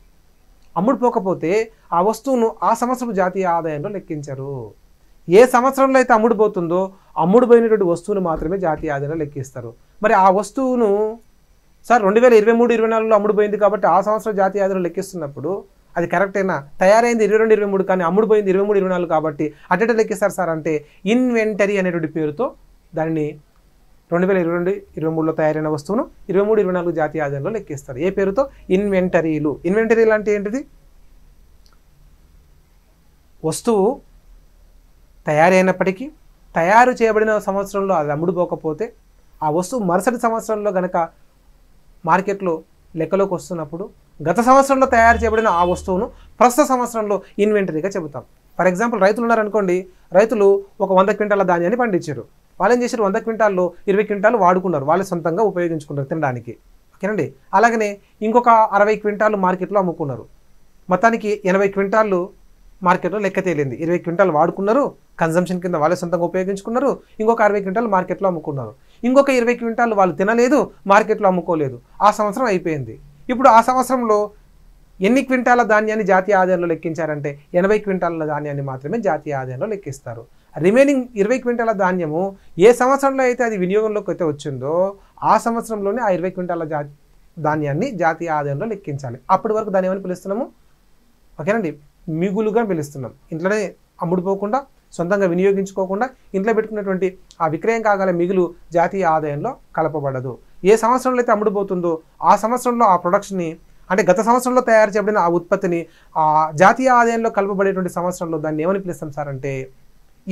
అమ్ముడుపోకపోతే ఆ వస్తువును ఆ సంవత్సరం జాతీయ ఆదాయంలో లెక్కించరు. ఏ సంవత్సరంలో అయితే అమ్ముడుపోతుందో అమ్ముడుపోయినటువంటి వస్తువును మాత్రమే జాతీయ ఆదాయంలో లెక్కిస్తారు. మరి ఆ వస్తువును సార్ 2023-24లో అమ్ముడుపోయింది కాబట్టి ఆ సంవత్సరం జాతీయ ఆదాయంలో లెక్కిస్తున్నప్పుడు అది కరెక్టేనా? తయారైంది 22-23 కానీ అమ్ముడుపోయింది 23-24 కాబట్టి అటెట లెక్కిస్తారు సార్ అంటే ఇన్వెంటరీ అనేటువంటి పేరుతో దానిని 2022-23లో తయారైన వస్తువును 23-24 జాతీయ ఆదాయంలో లెక్కిస్తారు. ఏ పేరుతో? ఇన్వెంటరీలు. ఇన్వెంటరీలు అంటే ఏంటిది? వస్తువు తయారైనప్పటికీ తయారు చేయబడిన సంవత్సరంలో అది అమ్ముడుపోకపోతే ఆ వస్తువు మరుసటి సంవత్సరంలో కనుక మార్కెట్లో లెక్కలోకి వస్తున్నప్పుడు గత సంవత్సరంలో తయారు చేయబడిన ఆ వస్తువును ప్రస్తుత సంవత్సరంలో ఇన్వెంటరీగా చెబుతాం. ఫర్ ఎగ్జాంపుల్ రైతులు ఉన్నారనుకోండి, రైతులు ఒక 100 క్వింటాల ధాన్యాన్ని పండించారు. వాళ్ళు ఏం చేశారు? 100 క్వింటాల్లో 20 క్వింటాలు వాడుకున్నారు, వాళ్ళు సొంతంగా ఉపయోగించుకున్నారు తినడానికి. ఓకేనండి. అలాగనే ఇంకొక 60 క్వింటాలు మార్కెట్లో అమ్ముకున్నారు. మొత్తానికి 80 క్వింటాలు మార్కెట్లో లెక్క తేలింది. 20 క్వింటాలు వాడుకున్నారు, కన్జంప్షన్ కింద వాళ్ళే సొంతంగా ఉపయోగించుకున్నారు. ఇంకొక 60 క్వింటాలు మార్కెట్లో అమ్ముకున్నారు. ఇంకొక 20 క్వింటాలు వాళ్ళు తినలేదు, మార్కెట్లో అమ్ముకోలేదు. ఆ సంవత్సరం అయిపోయింది. ఇప్పుడు ఆ సంవత్సరంలో ఎన్ని క్వింటాల ధాన్యాన్ని జాతీయ ఆదాయంలో లెక్కించారంటే 80 క్వింటాల ధాన్యాన్ని మాత్రమే జాతీయ ఆదాయంలో లెక్కిస్తారు. రిమైనింగ్ 20 క్వింటాల ధాన్యము ఏ సంవత్సరంలో అయితే అది వినియోగంలోకి అయితే వచ్చిందో ఆ సంవత్సరంలోనే ఆ 20 క్వింటాల ధాన్యాన్ని జాతీయ ఆదాయంలో లెక్కించాలి. అప్పటి వరకు దాన్ని ఏమని పిలుస్తున్నాము? ఓకేనండి, మిగులుగా పిలుస్తున్నాం. ఇంట్లోనే అమ్ముడుపోకుండా, సొంతంగా వినియోగించుకోకుండా ఇంట్లో పెట్టుకున్నటువంటి ఆ విక్రయం కాగల మిగులు జాతీయ ఆదాయంలో కలపబడదు. ఏ సంవత్సరంలో అయితే అమ్ముడుపోతుందో ఆ సంవత్సరంలో ఆ ప్రొడక్షన్ని, అంటే గత సంవత్సరంలో తయారు చేయబడిన ఆ ఉత్పత్తిని ఆ జాతీయ ఆదాయంలో కలపబడేటువంటి సంవత్సరంలో దాన్ని ఏమని పిలుస్తాం సార్ అంటే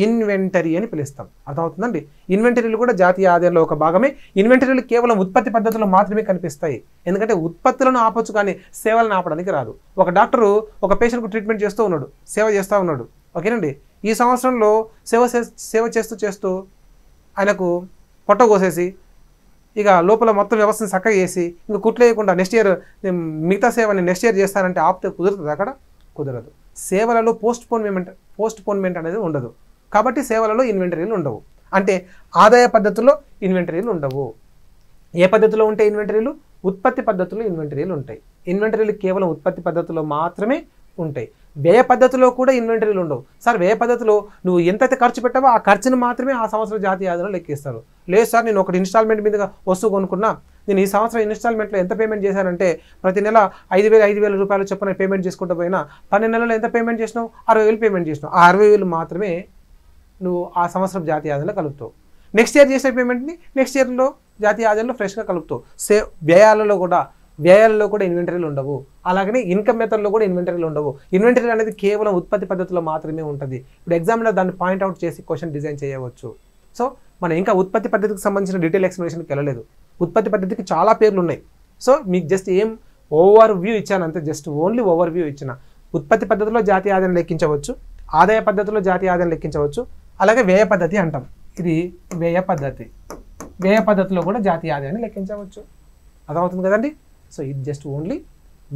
ఇన్వెంటరీ అని పిలుస్తాం. అర్థమవుతుందండి? ఇన్వెంటరీలు కూడా జాతీయ ఆదాయంలో ఒక భాగమే. ఇన్వెంటరీలు కేవలం ఉత్పత్తి పద్ధతిలో మాత్రమే కనిపిస్తాయి. ఎందుకంటే ఉత్పత్తులను ఆపొచ్చు కానీ సేవలను ఆపడానికి రాదు. ఒక డాక్టరు ఒక పేషెంట్కు ట్రీట్మెంట్ చేస్తూ ఉన్నాడు, సేవ చేస్తూ ఉన్నాడు. ఓకేనండి. ఈ సంవత్సరంలో సేవ చేస్తూ ఆయనకు పొట్ట కోసేసి ఇక లోపల మొత్తం వ్యవస్థను చక్కగా చేసి ఇంకా కుట్లేయకుండా నెక్స్ట్ ఇయర్ మిగతా సేవని నెక్స్ట్ ఇయర్ చేస్తానంటే ఆపితే కుదురుతుంది? అక్కడ కుదరదు. సేవలలో పోస్ట్పోన్మెంట్ అనేది ఉండదు. కాబట్టి సేవలలో ఇన్వెంటరీలు ఉండవు. అంటే ఆదాయ పద్ధతిలో ఇన్వెంటరీలు ఉండవు. ఏ పద్ధతిలో ఉంటాయి ఇన్వెంటరీలు? ఉత్పత్తి పద్ధతిలో ఇన్వెంటరీలు ఉంటాయి. ఇన్వెంటరీలు కేవలం ఉత్పత్తి పద్ధతిలో మాత్రమే ఉంటాయి. వ్యయ పద్ధతిలో కూడా ఇన్వెంటరీలు ఉండవు. సార్ వ్యయ పద్ధతిలో నువ్వు ఎంతైతే ఖర్చు పెట్టావో ఆ ఖర్చును మాత్రమే ఆ సంవత్సరం జాతీయ ఆదాయంలో లెక్కిస్తారు. లేదు సార్ నేను ఒకటి ఇన్స్టాల్మెంట్ మీదుగా వస్తువు కొనుక్కున్నా, నేను ఈ సంవత్సరం ఇన్స్టాల్మెంట్లో ఎంత పేమెంట్ చేశానంటే ప్రతి నెల 5,000 రూపాయలు చొప్పున పేమెంట్ చేసుకుంటూ పోయినా 12 నెలలు ఎంత పేమెంట్ చేసినావు? 60,000 పేమెంట్ చేసినావు. ఆ 60,000 మాత్రమే నువ్వు ఆ సంవత్సరం జాతీయ ఆదాయంలో కలుపుతావు. నెక్స్ట్ ఇయర్ చేసే పేమెంట్ని నెక్స్ట్ ఇయర్లో జాతీయ ఆదాయంలో ఫ్రెష్గా కలుపుతావు. వ్యయాలలో కూడా ఇన్వెంటరీలు ఉండవు. అలాగనే ఇన్కమ్ మెథడ్లో కూడా ఇన్వెంటరీలు ఉండవు. ఇన్వెంటరీ అనేది కేవలం ఉత్పత్తి పద్ధతిలో మాత్రమే ఉంటుంది. ఇప్పుడు ఎగ్జామ్లో దాన్ని పాయింట్అవుట్ చేసి క్వశ్చన్ డిజైన్ చేయవచ్చు. సో మనం ఇంకా ఉత్పత్తి పద్ధతికి సంబంధించిన డీటెయిల్ ఎక్స్ప్లెనేషన్కి వెళ్ళలేదు. ఉత్పత్తి పద్ధతికి చాలా పేర్లు ఉన్నాయి. సో మీకు జస్ట్ ఓవర్ వ్యూ ఇచ్చాను అంతే, జస్ట్ ఓన్లీ ఓవర్ వ్యూ ఇచ్చిన. ఉత్పత్తి పద్ధతిలో జాతీయ ఆదాయం లెక్కించవచ్చు, ఆదాయ పద్ధతిలో జాతీయ ఆదాయం లెక్కించవచ్చు, అలాగే వ్యయ పద్ధతి అంటాం. ఇది వ్యయ పద్ధతి. వ్యయ పద్ధతిలో కూడా జాతీయ ఆదాయాన్ని లెక్కించవచ్చు. అర్థమవుతుంది కదండి. సో ఇది జస్ట్ ఓన్లీ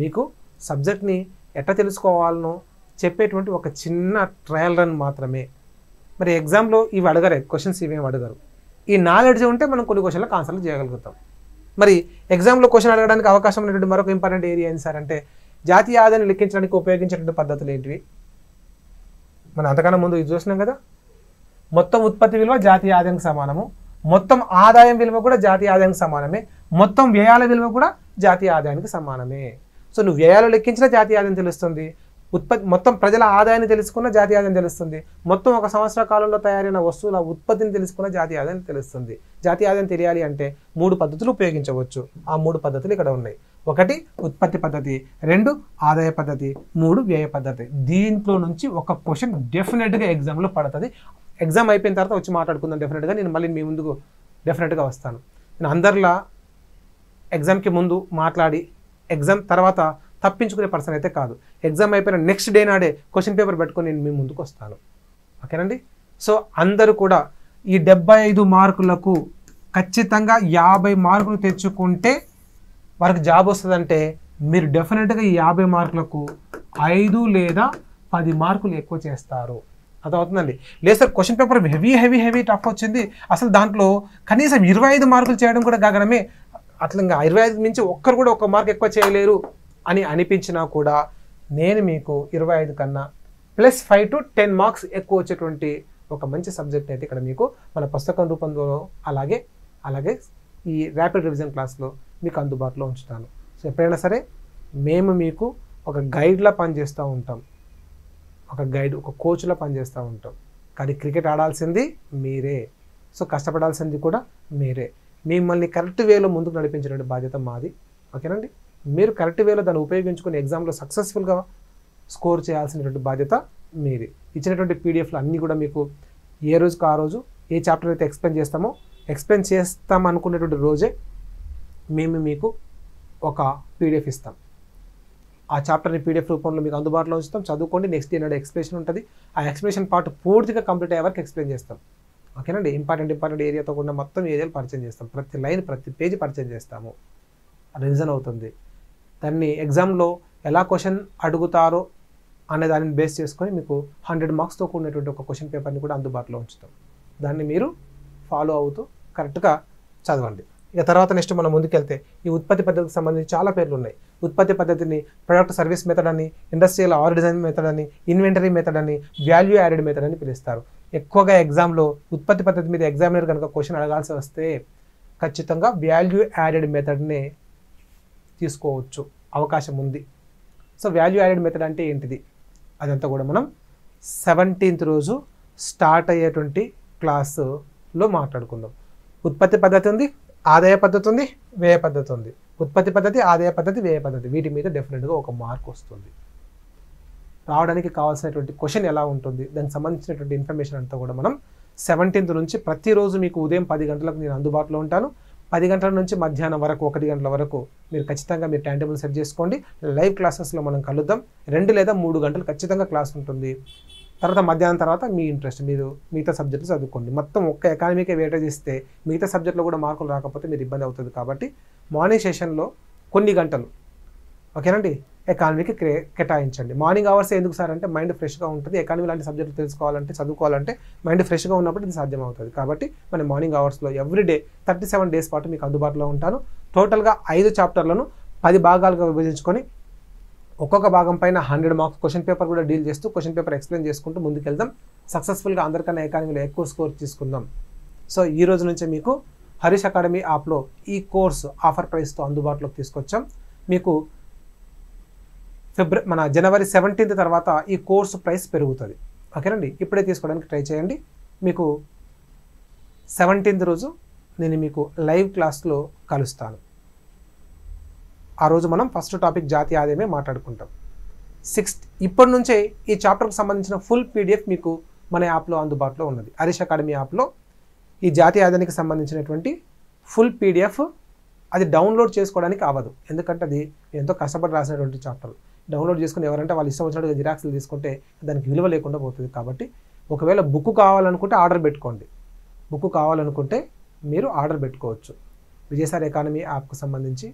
మీకు సబ్జెక్ట్ని ఎట్లా తెలుసుకోవాలనో చెప్పేటువంటి ఒక చిన్న ట్రయల్ రన్ మాత్రమే. మరి ఎగ్జామ్లో ఇవి అడగరు, క్వశ్చన్స్ ఇవేమి అడగరు. ఈ నాలెడ్జ్ ఉంటే మనం కొన్ని క్వశ్చన్లకు ఆన్సర్లు చేయగలుగుతాం. మరి ఎగ్జామ్లో క్వశ్చన్ అడగడానికి అవకాశం ఉన్నటువంటి మరొక ఇంపార్టెంట్ ఏరియా ఏంటి సార్ అంటే జాతీయ ఆదాయాన్ని లెక్కించడానికి ఉపయోగించేటువంటి పద్ధతులు ఏంటివి? మనం అంతకన్నా ముందు ఇది చూసినాం కదా, మొత్తం ఉత్పత్తి విలువ జాతీయ ఆదాయానికి సమానము, మొత్తం ఆదాయం విలువ కూడా జాతీయ ఆదాయానికి సమానమే, మొత్తం వ్యయాల విలువ కూడా జాతీయ ఆదాయానికి సమానమే. సో నువ్వు వ్యయాలు లెక్కించిన జాతీయ ఆదాయం తెలుస్తుంది, మొత్తం ప్రజల ఆదాయాన్ని తెలుసుకున్న జాతీయ ఆదాయం తెలుస్తుంది, మొత్తం ఒక సంవత్సర కాలంలో తయారైన వస్తువుల ఉత్పత్తిని తెలుసుకున్న జాతీయ ఆదాయం తెలుస్తుంది. జాతీయ ఆదాయం తెలియాలి అంటే 3 పద్ధతులు ఉపయోగించవచ్చు. ఆ 3 పద్ధతులు ఇక్కడ ఉన్నాయి. 1 ఉత్పత్తి పద్ధతి, 2 ఆదాయ పద్ధతి, 3 వ్యయ పద్ధతి. దీంట్లో నుంచి ఒక క్వశ్చన్ డెఫినెట్గా ఎగ్జామ్లో పడుతుంది. ఎగ్జామ్ అయిపోయిన తర్వాత వచ్చి మాట్లాడుకుందాం డెఫినెట్గా. నేను మళ్ళీ మీ ముందుకు డెఫినెట్గా వస్తాను. నేను అందరిలా ఎగ్జామ్కి ముందు మాట్లాడి ఎగ్జామ్ తర్వాత తప్పించుకునే పర్సన్ అయితే కాదు. ఎగ్జామ్ అయిపోయిన నెక్స్ట్ డే నాడే క్వశ్చన్ పేపర్ పెట్టుకొని నేను మీ ముందుకు వస్తాను. ఓకేనండి. సో అందరూ కూడా ఈ 75 మార్కులకు ఖచ్చితంగా 50 మార్కులు తెచ్చుకుంటే వారికి జాబ్ వస్తుందంటే మీరు డెఫినెట్గా ఈ 50 మార్కులకు 5 లేదా 10 మార్కులు ఎక్కువ చేస్తారు. అదవుతుందండి. లేదు sir question paper heavy tough వచ్చింది, అసలు దాంట్లో కనీసం 25 మార్కులు చేయడం కూడా గగనమే, అట్లా ఇంకా 25 మించి ఒక్కరు కూడా 1 మార్క్ ఎక్కువ చేయలేరు అని అనిపించినా కూడా నేను మీకు 25 కన్నా +5 to 10 మార్క్స్ ఎక్కువ వచ్చేటువంటి ఒక మంచి సబ్జెక్ట్ అయితే ఇక్కడ మీకు మన పుస్తకం రూపంలో అలాగే ఈ ర్యాపిడ్ రివిజన్ క్లాస్లో మీకు అందుబాటులో ఉంచుతాను. సో ఎప్పుడైనా సరే మేము మీకు ఒక గైడ్లా పనిచేస్తూ ఉంటాం, ఒక కోచ్లా పనిచేస్తూ ఉంటాం. కానీ క్రికెట్ ఆడాల్సింది మీరే, సో కష్టపడాల్సింది కూడా మీరే. మిమ్మల్ని కరెక్ట్ వేలో ముందుకు నడిపించేటువంటి బాధ్యత మాది. ఓకేనండి. మీరు కరెక్ట్ వేలో దాన్ని ఉపయోగించుకుని ఎగ్జామ్లో సక్సెస్ఫుల్గా స్కోర్ చేయాల్సినటువంటి బాధ్యత మీది. ఇచ్చినటువంటి పీడిఎఫ్లు అన్నీ కూడా మీకు ఏ రోజుకు ఆ రోజు ఏ చాప్టర్ అయితే ఎక్స్ప్లెయిన్ చేస్తాం అనుకునేటువంటి రోజే మేము మీకు ఒక పీడిఎఫ్ ఇస్తాం. ఆ చాప్టర్ని పీడిఎఫ్ రూపంలో మీకు అందుబాటులో ఉంచుతాం. చదువుకోండి. నెక్స్ట్ డే నాడు ఎక్స్ప్లెనేషన్ ఉంటుంది. ఆ ఎక్స్ప్లెనేషన్ పార్ట్ పూర్తిగా కంప్లీట్ అయ్యే వరకు ఎక్స్ప్లెయిన్ చేస్తాం. ఓకేనండి. ఇంపార్టెంట్ ఏరియాతో కూడా మొత్తం ఏరియాలు పరిచయం చేస్తాం. ప్రతి లైన్ ప్రతి పేజీ పరిచయం చేస్తాము. రివిజన్ అవుతుంది. దాన్ని ఎగ్జామ్లో ఎలా క్వశ్చన్ అడుగుతారో అనే దానిని బేస్ చేసుకొని మీకు 100 మార్క్స్తో కూడినటువంటి ఒక క్వశ్చన్ పేపర్ని కూడా అందుబాటులో ఉంచుతాం. దాన్ని మీరు ఫాలో అవుతూ కరెక్ట్గా చదవండి. ఇక తర్వాత నెక్స్ట్ మనం ముందుకెళ్తే ఈ ఉత్పత్తి పద్ధతికి సంబంధించి చాలా పేర్లు ఉన్నాయి. ఉత్పత్తి పద్ధతిని ప్రొడక్ట్ సర్వీస్ మెథడ్ అని, ఇండస్ట్రియల్ ఆర్ డిజైన్ మెథడ్ అని, ఇన్వెంటరీ మెథడ్ అని, వాల్యూ యాడెడ్ మెథడ్ అని పిలుస్తారు. ఎక్కువగా ఎగ్జామ్లో ఉత్పత్తి పద్ధతి మీద ఎగ్జామినర్ కనుక క్వశ్చన్ అడగాల్సి వస్తే ఖచ్చితంగా వాల్యూ యాడెడ్ మెథడ్నే తీసుకోవచ్చు, అవకాశం ఉంది. సో వాల్యూ యాడెడ్ మెథడ్ అంటే ఏంటిది అదంతా కూడా మనం 17th రోజు స్టార్ట్ అయ్యేటువంటి క్లాసులో మాట్లాడుకుందాం. ఉత్పత్తి పద్ధతి ఉంది, ఆదాయ పద్ధతి ఉంది, వ్యయ పద్ధతి ఉంది. ఉత్పత్తి పద్ధతి, ఆదాయ పద్ధతి, వ్యయ పద్ధతి, వీటి మీద డెఫినెట్గా ఒక మార్క్ వస్తుంది. రావడానికి కావాల్సినటువంటి క్వశ్చన్ ఎలా ఉంటుంది, దానికి సంబంధించినటువంటి ఇన్ఫర్మేషన్ అంతా కూడా మనం 17th నుంచి ప్రతిరోజు మీకు ఉదయం 10 గంటలకు నేను అందుబాటులో ఉంటాను. 10 గంటల నుంచి మధ్యాహ్నం వరకు 1 గంటల వరకు మీరు ఖచ్చితంగా మీరు టైం టేబుల్ సెట్ చేసుకోండి. లైవ్ క్లాసెస్లో మనం కలుద్దాం. 2 లేదా 3 గంటలు ఖచ్చితంగా క్లాస్ ఉంటుంది. తర్వాత మధ్యాహ్నం తర్వాత మీ ఇంట్రెస్ట్, మీరు మిగతా సబ్జెక్టులు చదువుకోండి. మొత్తం ఒక్క ఎకానమీకే వేటేజ్ ఇస్తే మిగతా సబ్జెక్టులో కూడా మార్కులు రాకపోతే మీరు ఇబ్బంది అవుతుంది. కాబట్టి మార్నింగ్ సెషన్లో కొన్ని గంటలు ఓకేనండి ఎకానమీకి కేటాయించండి. మార్నింగ్ అవర్స్ ఎందుకు సార్ అంటే మైండ్ ఫ్రెష్గా ఉంటుంది. ఎకానమీ లాంటి సబ్జెక్టులు తెలుసుకోవాలంటే, చదువుకోవాలంటే మైండ్ ఫ్రెష్గా ఉన్నప్పుడు ఇది సాధ్యం అవుతుంది. కాబట్టి మన మార్నింగ్ అవర్స్లో ఎవ్రీడే 37 డేస్ పాటు మీకు అందుబాటులో ఉంటాను. టోటల్గా 5 చాప్టర్లను 10 భాగాలుగా విభజించుకొని ఒక్కొక్క భాగం పైన 100 మార్క్స్ క్వశ్చన్ పేపర్ కూడా డీల్ చేస్తూ క్వశ్చన్ పేపర్ ఎక్స్ప్లెయిన్ చేసుకుంటూ ముందుకెళ్దాం. సక్సెస్ఫుల్గా అందరికన్నా ఎకానమీలో ఎక్కువ స్కోర్ తీసుకుందాం. సో ఈ రోజు నుంచే మీకు హరీష్ అకాడమీ యాప్లో ఈ కోర్సు ఆఫర్ ప్రైస్తో అందుబాటులోకి తీసుకొచ్చాం. మీకు మన జనవరి 17th తర్వాత ఈ కోర్సు ప్రైస్ పెరుగుతుంది. ఓకేనండి. ఇప్పుడే తీసుకోవడానికి ట్రై చేయండి. మీకు 17th రోజు నేను మీకు లైవ్ క్లాస్లో కలుస్తాను. ఆ రోజు మనం ఫస్ట్ టాపిక్ జాతీయ ఆదాయమే మాట్లాడుకుంటాం. 6th ఇప్పటి నుంచే ఈ చాప్టర్కి సంబంధించిన ఫుల్ పీడిఎఫ్ మీకు మన యాప్లో అందుబాటులో ఉన్నది. హరీష్ అకాడమీ యాప్లో ఈ జాతీయ ఆదాయానికి సంబంధించినటువంటి ఫుల్ పీడిఎఫ్ అది డౌన్లోడ్ చేసుకోవడానికి అవ్వదు. ఎందుకంటే అది ఎంతో కష్టపడి రాసినటువంటి చాప్టర్. డౌన్లోడ్ చేసుకుని ఎవరంటే వాళ్ళు ఇష్టం వచ్చినట్టుగా జిరాక్స్లు తీసుకుంటే దానికి విలువ లేకుండా పోతుంది. కాబట్టి ఒకవేళ బుక్ కావాలనుకుంటే ఆర్డర్ పెట్టుకోండి. బుక్ కావాలనుకుంటే మీరు ఆర్డర్ పెట్టుకోవచ్చు. విజయసాయి ఎకానమీ యాప్కు సంబంధించి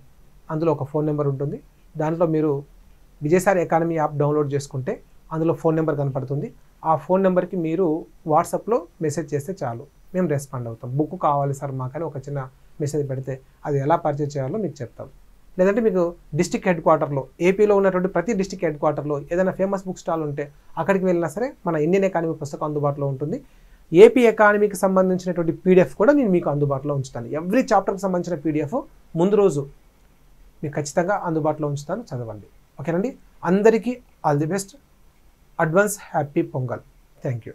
అందులో ఒక ఫోన్ నెంబర్ ఉంటుంది. దాంట్లో మీరు విజయసాయి ఎకానమీ యాప్ డౌన్లోడ్ చేసుకుంటే అందులో ఫోన్ నెంబర్ కనపడుతుంది. ఆ ఫోన్ నెంబర్కి మీరు వాట్సాప్లో మెసేజ్ చేస్తే చాలు, మేము రెస్పాండ్ అవుతాం. బుక్ కావాలి సార్ మాకని ఒక చిన్న మెసేజ్ పెడితే అది ఎలా పర్చేజ్ చేయాలో మీకు చెప్తాం. లేదంటే మీకు డిస్ట్రిక్ట్ హెడ్ క్వార్టర్లో, ఏపీలో ఉన్నటువంటి ప్రతి డిస్ట్రిక్ట్ హెడ్ క్వార్టర్లో ఏదైనా ఫేమస్ బుక్ స్టాల్ ఉంటే అక్కడికి వెళ్ళినా సరే మన ఇండియన్ ఎకానమీ పుస్తకం అందుబాటులో ఉంటుంది. ఏపీ ఎకానమీకి సంబంధించినటువంటి పీడిఎఫ్ కూడా నేను మీకు అందుబాటులో ఉంచుతాను. ఎవ్రీ చాప్టర్కి సంబంధించిన పీడిఎఫ్ ముందు రోజు మీకు ఖచ్చితంగా అందుబాటులో ఉంచుతాను, చదవండి. ఓకేనండి. అందరికీ all the best. Advance happy pongal. Thank you.